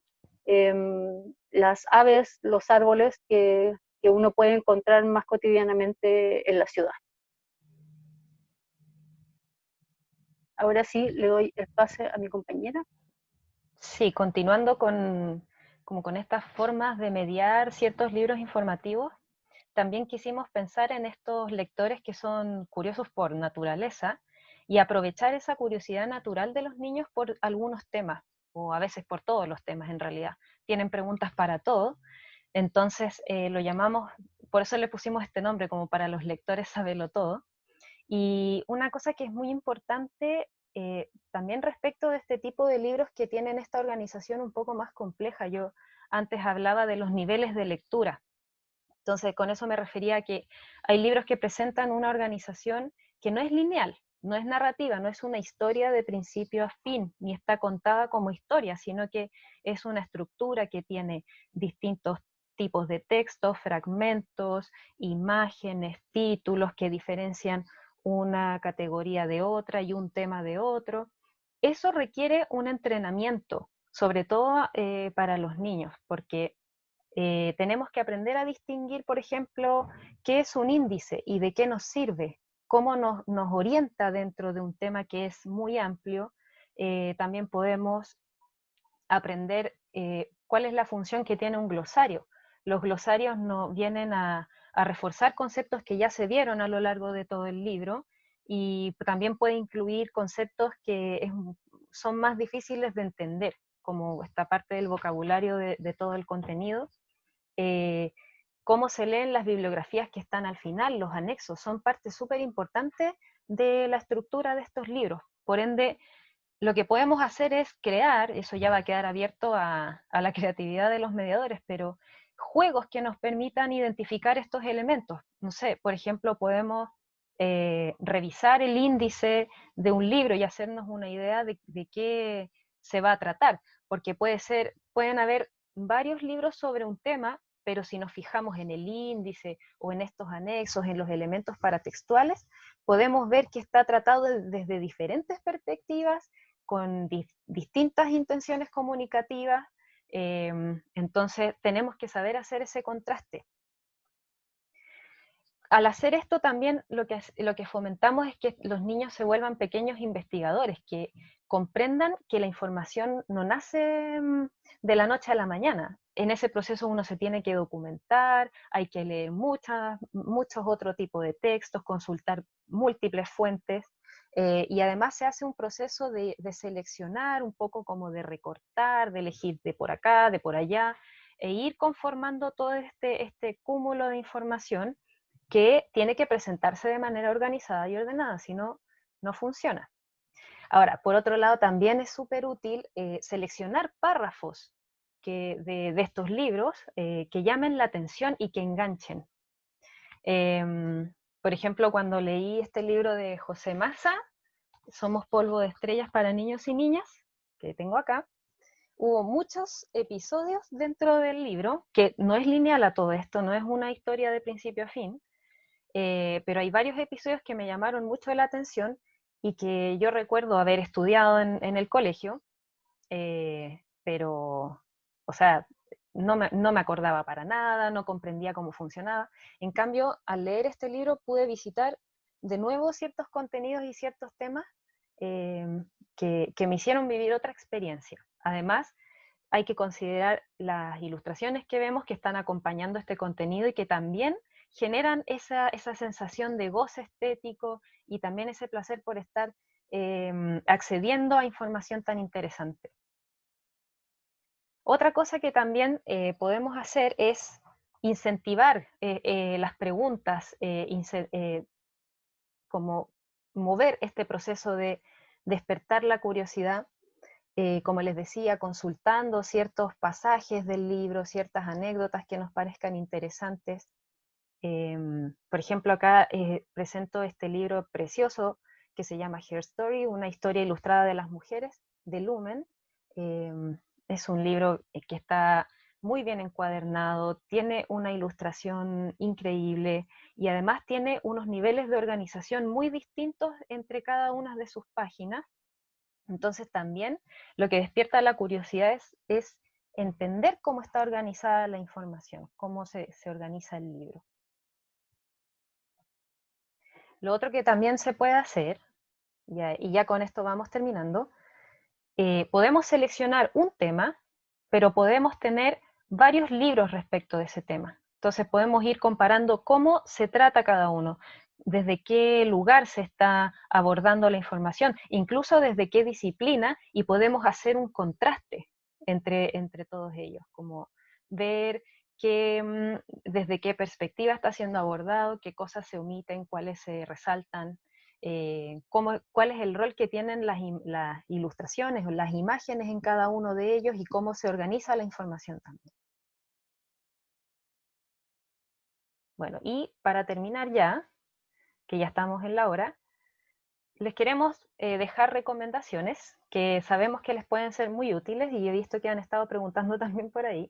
C: las aves, los árboles que uno puede encontrar más cotidianamente en la ciudad. Ahora sí, le doy el pase a mi compañera.
B: Sí, continuando con estas formas de mediar ciertos libros informativos, también quisimos pensar en estos lectores que son curiosos por naturaleza y aprovechar esa curiosidad natural de los niños por algunos temas, o a veces por todos los temas en realidad. Tienen preguntas para todo, entonces lo llamamos, por eso le pusimos este nombre, como para los lectores saberlo todo. Y una cosa que es muy importante también respecto de este tipo de libros que tienen esta organización un poco más compleja. Yo antes hablaba de los niveles de lectura. Entonces, con eso me refería a que hay libros que presentan una organización que no es lineal, no es narrativa, no es una historia de principio a fin, ni está contada como historia, sino que es una estructura que tiene distintos tipos de textos, fragmentos, imágenes, títulos que diferencian una categoría de otra y un tema de otro. Eso requiere un entrenamiento, sobre todo para los niños, porque tenemos que aprender a distinguir, por ejemplo, qué es un índice y de qué nos sirve, cómo nos orienta dentro de un tema que es muy amplio. También podemos aprender cuál es la función que tiene un glosario. Los glosarios no vienen a reforzar conceptos que ya se dieron a lo largo de todo el libro, y también puede incluir conceptos que son más difíciles de entender, como esta parte del vocabulario de todo el contenido. Cómo se leen las bibliografías que están al final, los anexos, son parte súper importante de la estructura de estos libros. Por ende, lo que podemos hacer es crear, eso ya va a quedar abierto a la creatividad de los mediadores, pero juegos que nos permitan identificar estos elementos. No sé, por ejemplo, podemos revisar el índice de un libro y hacernos una idea de qué se va a tratar, porque pueden haber varios libros sobre un tema, pero si nos fijamos en el índice o en estos anexos, en los elementos paratextuales, podemos ver que está tratado desde diferentes perspectivas, con distintas intenciones comunicativas. Entonces tenemos que saber hacer ese contraste. Al hacer esto también lo que fomentamos es que los niños se vuelvan pequeños investigadores, que comprendan que la información no nace de la noche a la mañana. En ese proceso uno se tiene que documentar, hay que leer muchos otros tipos de textos, consultar múltiples fuentes, y además se hace un proceso de seleccionar, un poco como de recortar, de elegir de por acá, de por allá, e ir conformando todo este cúmulo de información que tiene que presentarse de manera organizada y ordenada, si no, no funciona. Ahora, por otro lado, también es súper útil seleccionar párrafos de estos libros que llamen la atención y que enganchen. Por ejemplo, cuando leí este libro de José Massa, Somos polvo de estrellas para niños y niñas, que tengo acá, hubo muchos episodios dentro del libro, que no es lineal a todo esto, no es una historia de principio a fin, pero hay varios episodios que me llamaron mucho la atención y que yo recuerdo haber estudiado en el colegio, pero o sea, no me acordaba para nada, no comprendía cómo funcionaba. En cambio, al leer este libro pude visitar de nuevo ciertos contenidos y ciertos temas que me hicieron vivir otra experiencia. Además, hay que considerar las ilustraciones que vemos que están acompañando este contenido y que también generan esa sensación de goce estético y también ese placer por estar accediendo a información tan interesante. Otra cosa que también podemos hacer es incentivar las preguntas, como mover este proceso de despertar la curiosidad, como les decía, consultando ciertos pasajes del libro, ciertas anécdotas que nos parezcan interesantes. Por ejemplo, acá presento este libro precioso que se llama Her Story, una historia ilustrada de las mujeres, de Lumen. Es un libro que está muy bien encuadernado, tiene una ilustración increíble y además tiene unos niveles de organización muy distintos entre cada una de sus páginas. Entonces también lo que despierta la curiosidad es entender cómo está organizada la información, cómo se organiza el libro. Lo otro que también se puede hacer, y ya con esto vamos terminando, podemos seleccionar un tema, pero podemos tener varios libros respecto de ese tema. Entonces podemos ir comparando cómo se trata cada uno, desde qué lugar se está abordando la información, incluso desde qué disciplina, y podemos hacer un contraste entre todos ellos, como ver desde qué perspectiva está siendo abordado, qué cosas se omiten, cuáles se resaltan, cuál es el rol que tienen las ilustraciones o las imágenes en cada uno de ellos y cómo se organiza la información también. Bueno, y para terminar ya, que ya estamos en la hora, les queremos dejar recomendaciones que sabemos que les pueden ser muy útiles y he visto que han estado preguntando también por ahí.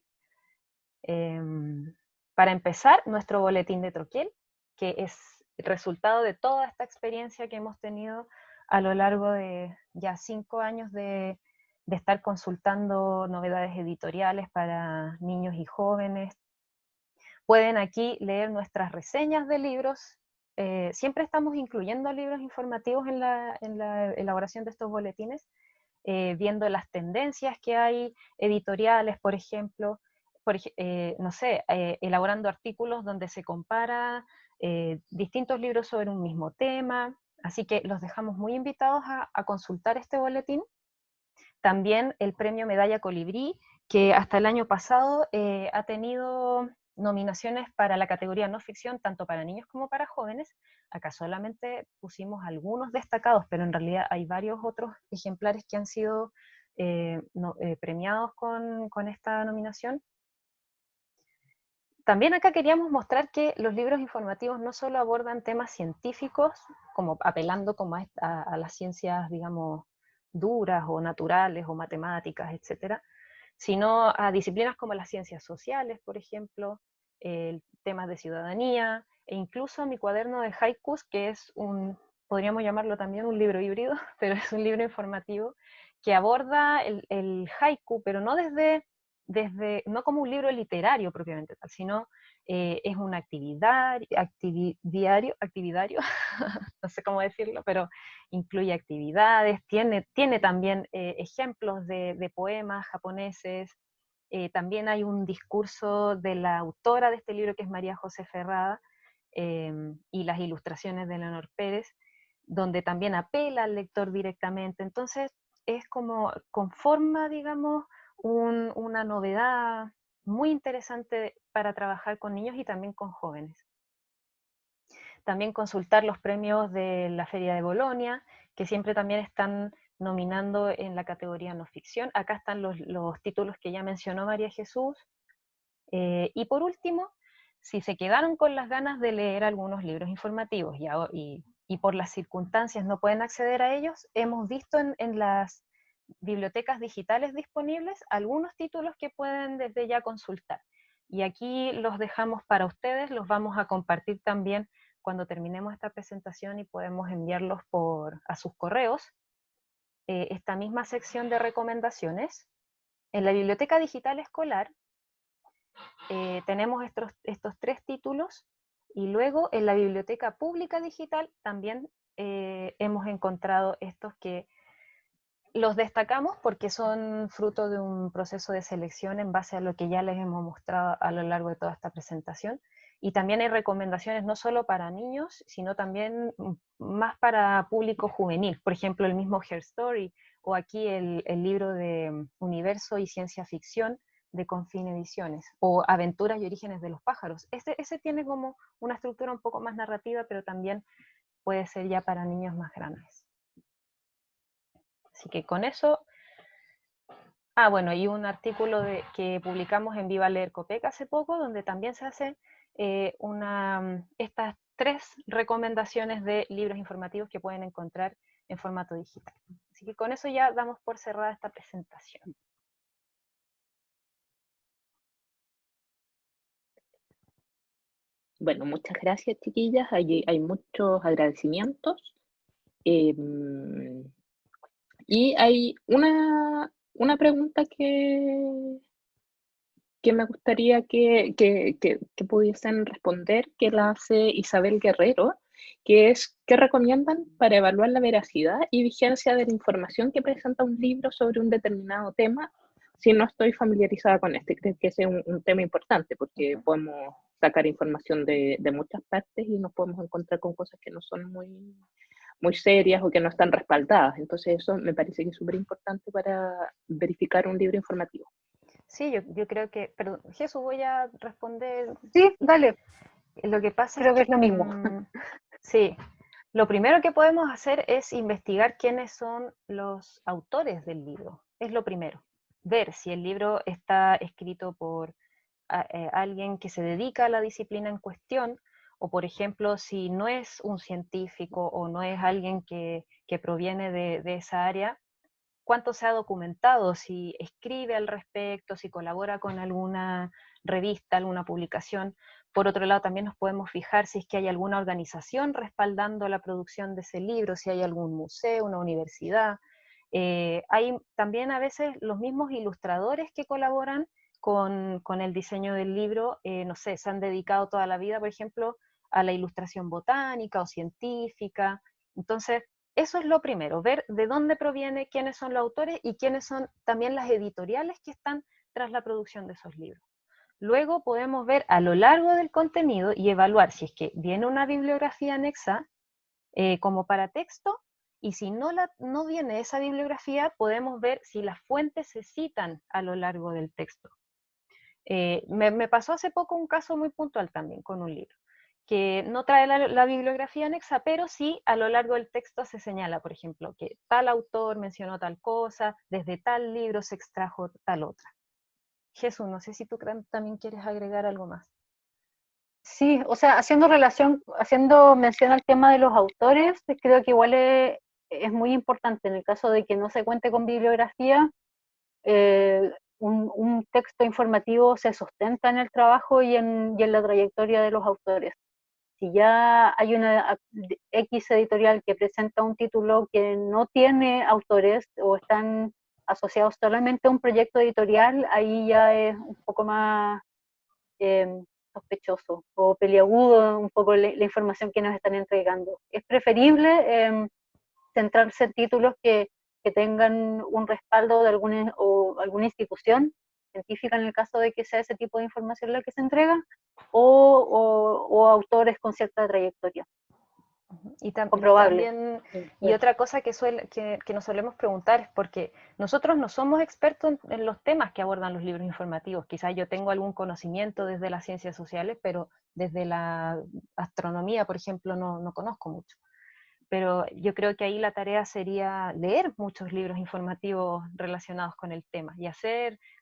B: Para empezar, nuestro boletín de Troquiel, que es el resultado de toda esta experiencia que hemos tenido a lo largo de ya 5 años de estar consultando novedades editoriales para niños y jóvenes. Pueden aquí leer nuestras reseñas de libros. Siempre estamos incluyendo libros informativos en la elaboración de estos boletines, viendo las tendencias que hay editoriales, por ejemplo, no sé, elaborando artículos donde se compara distintos libros sobre un mismo tema. Así que los dejamos muy invitados a consultar este boletín. También el premio Medalla Colibrí, que hasta el año pasado ha tenido nominaciones para la categoría no ficción, tanto para niños como para jóvenes. Acá solamente pusimos algunos destacados, pero en realidad hay varios otros ejemplares que han sido premiados con esta nominación. También acá queríamos mostrar que los libros informativos no solo abordan temas científicos, como apelando como a las ciencias, digamos, duras o naturales o matemáticas, etcétera, sino a disciplinas como las ciencias sociales, por ejemplo, temas de ciudadanía, e incluso mi cuaderno de haikus, que es podríamos llamarlo también un libro híbrido, pero es un libro informativo, que aborda el haiku, pero no no como un libro literario propiamente tal, sino es un actividario, no sé cómo decirlo, pero incluye actividades, tiene también ejemplos de poemas japoneses. También hay un discurso de la autora de este libro, que es María José Ferrada, y las ilustraciones de Leonor Pérez, donde también apela al lector directamente. Entonces, es como conforma, digamos, una novedad muy interesante para trabajar con niños y también con jóvenes. También consultar los premios de la Feria de Bolonia, que siempre también están nominando en la categoría no ficción. Acá están los títulos que ya mencionó María Jesús. Y por último, si se quedaron con las ganas de leer algunos libros informativos y por las circunstancias no pueden acceder a ellos, hemos visto en las bibliotecas digitales disponibles algunos títulos que pueden desde ya consultar. Y aquí los dejamos para ustedes, los vamos a compartir también cuando terminemos esta presentación y podemos enviarlos a sus correos. Esta misma sección de recomendaciones En la biblioteca digital escolar tenemos estos 3 títulos, y luego en la biblioteca pública digital también hemos encontrado estos que los destacamos porque son fruto de un proceso de selección en base a lo que ya les hemos mostrado a lo largo de toda esta presentación. Y también hay recomendaciones no solo para niños, sino también más para público juvenil. Por ejemplo, el mismo Her Story, o aquí el libro de Universo y Ciencia Ficción de Confín Ediciones, o Aventuras y Orígenes de los Pájaros. Ese tiene como una estructura un poco más narrativa, pero también puede ser ya para niños más grandes. Así que con eso... bueno, y un artículo que publicamos en Viva Leer Copec hace poco, donde también se hace estas 3 recomendaciones de libros informativos que pueden encontrar en formato digital. Así que con eso ya damos por cerrada esta presentación.
A: Bueno, muchas gracias, chiquillas. Hay muchos agradecimientos. Y hay una pregunta que me gustaría que pudiesen responder, que la hace Isabel Guerrero, que es: ¿qué recomiendan para evaluar la veracidad y vigencia de la información que presenta un libro sobre un determinado tema si no estoy familiarizada con este? Creo que ese es un tema importante, porque podemos sacar información de muchas partes y nos podemos encontrar con cosas que no son muy serias o que no están respaldadas. Entonces eso me parece que es súper importante para verificar un libro informativo.
B: Sí, yo creo que, perdón, Jesús, voy a responder.
C: Sí, dale.
B: Lo que pasa
C: Creo que es lo mismo.
B: Sí, lo primero que podemos hacer es investigar quiénes son los autores del libro. Es lo primero. Ver si el libro está escrito por alguien que se dedica a la disciplina en cuestión, o por ejemplo, si no es un científico o no es alguien que proviene de esa área, cuánto se ha documentado, si escribe al respecto, si colabora con alguna revista, alguna publicación. Por otro lado, también nos podemos fijar si es que hay alguna organización respaldando la producción de ese libro, si hay algún museo, una universidad. Hay también a veces los mismos ilustradores que colaboran con el diseño del libro, no sé, se han dedicado toda la vida, por ejemplo, a la ilustración botánica o científica. Entonces, eso es lo primero, ver de dónde proviene, quiénes son los autores y quiénes son también las editoriales que están tras la producción de esos libros. Luego podemos ver a lo largo del contenido y evaluar si es que viene una bibliografía anexa como para texto, y si no viene esa bibliografía, podemos ver si las fuentes se citan a lo largo del texto. Me pasó hace poco un caso muy puntual también con un libro, que no trae la bibliografía anexa, pero sí a lo largo del texto se señala, por ejemplo, que tal autor mencionó tal cosa, desde tal libro se extrajo tal otra. Jesús, no sé si tú también quieres agregar algo más.
C: Sí, o sea, haciendo mención al tema de los autores, creo que igual es muy importante en el caso de que no se cuente con bibliografía. Un texto informativo se sustenta en el trabajo y en la trayectoria de los autores. Si ya hay una X editorial que presenta un título que no tiene autores o están asociados solamente a un proyecto editorial, ahí ya es un poco más sospechoso o peliagudo un poco la información que nos están entregando. Es preferible centrarse en títulos que tengan un respaldo de alguna institución científica, en el caso de que sea ese tipo de información la que se entrega, o autores con cierta trayectoria.
B: Y
C: comprobable.
B: También, y otra cosa que nos solemos preguntar es porque nosotros no somos expertos en los temas que abordan los libros informativos. Quizás yo tengo algún conocimiento desde las ciencias sociales, pero desde la astronomía, por ejemplo, no conozco mucho. Pero yo creo que ahí la tarea sería leer muchos libros informativos relacionados con el tema y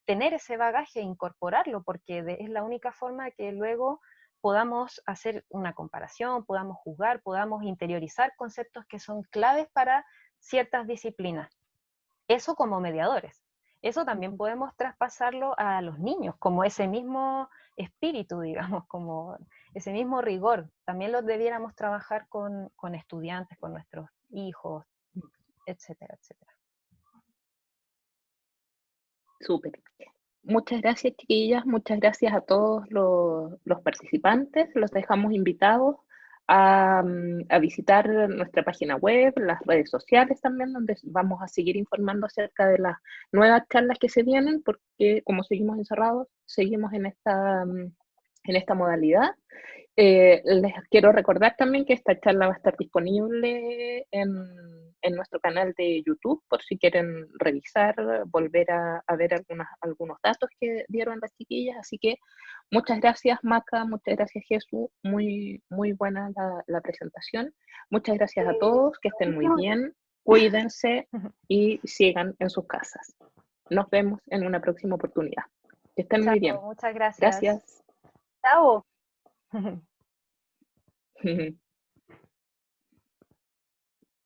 B: tener ese bagaje e incorporarlo, porque es la única forma que luego podamos hacer una comparación, podamos juzgar, podamos interiorizar conceptos que son claves para ciertas disciplinas. Eso como mediadores. Eso también podemos traspasarlo a los niños, como ese mismo espíritu, digamos, como ese mismo rigor. También lo debiéramos trabajar con estudiantes, con nuestros hijos, etcétera, etcétera.
A: Súper. Muchas gracias, chiquillas. Muchas gracias a todos los participantes. Los dejamos invitados a visitar nuestra página web, las redes sociales también, donde vamos a seguir informando acerca de las nuevas charlas que se vienen, porque como seguimos encerrados, seguimos en esta modalidad. Les quiero recordar también que esta charla va a estar disponible en nuestro canal de YouTube, por si quieren revisar, volver a ver algunos datos que dieron las chiquillas. Así que muchas gracias, Maca, muchas gracias, Jesús. Muy, muy buena la presentación. Muchas gracias a todos, que estén muy bien, cuídense y sigan en sus casas. Nos vemos en una próxima oportunidad. Que estén muy bien.
B: Muchas gracias.
A: Gracias.
C: Chao.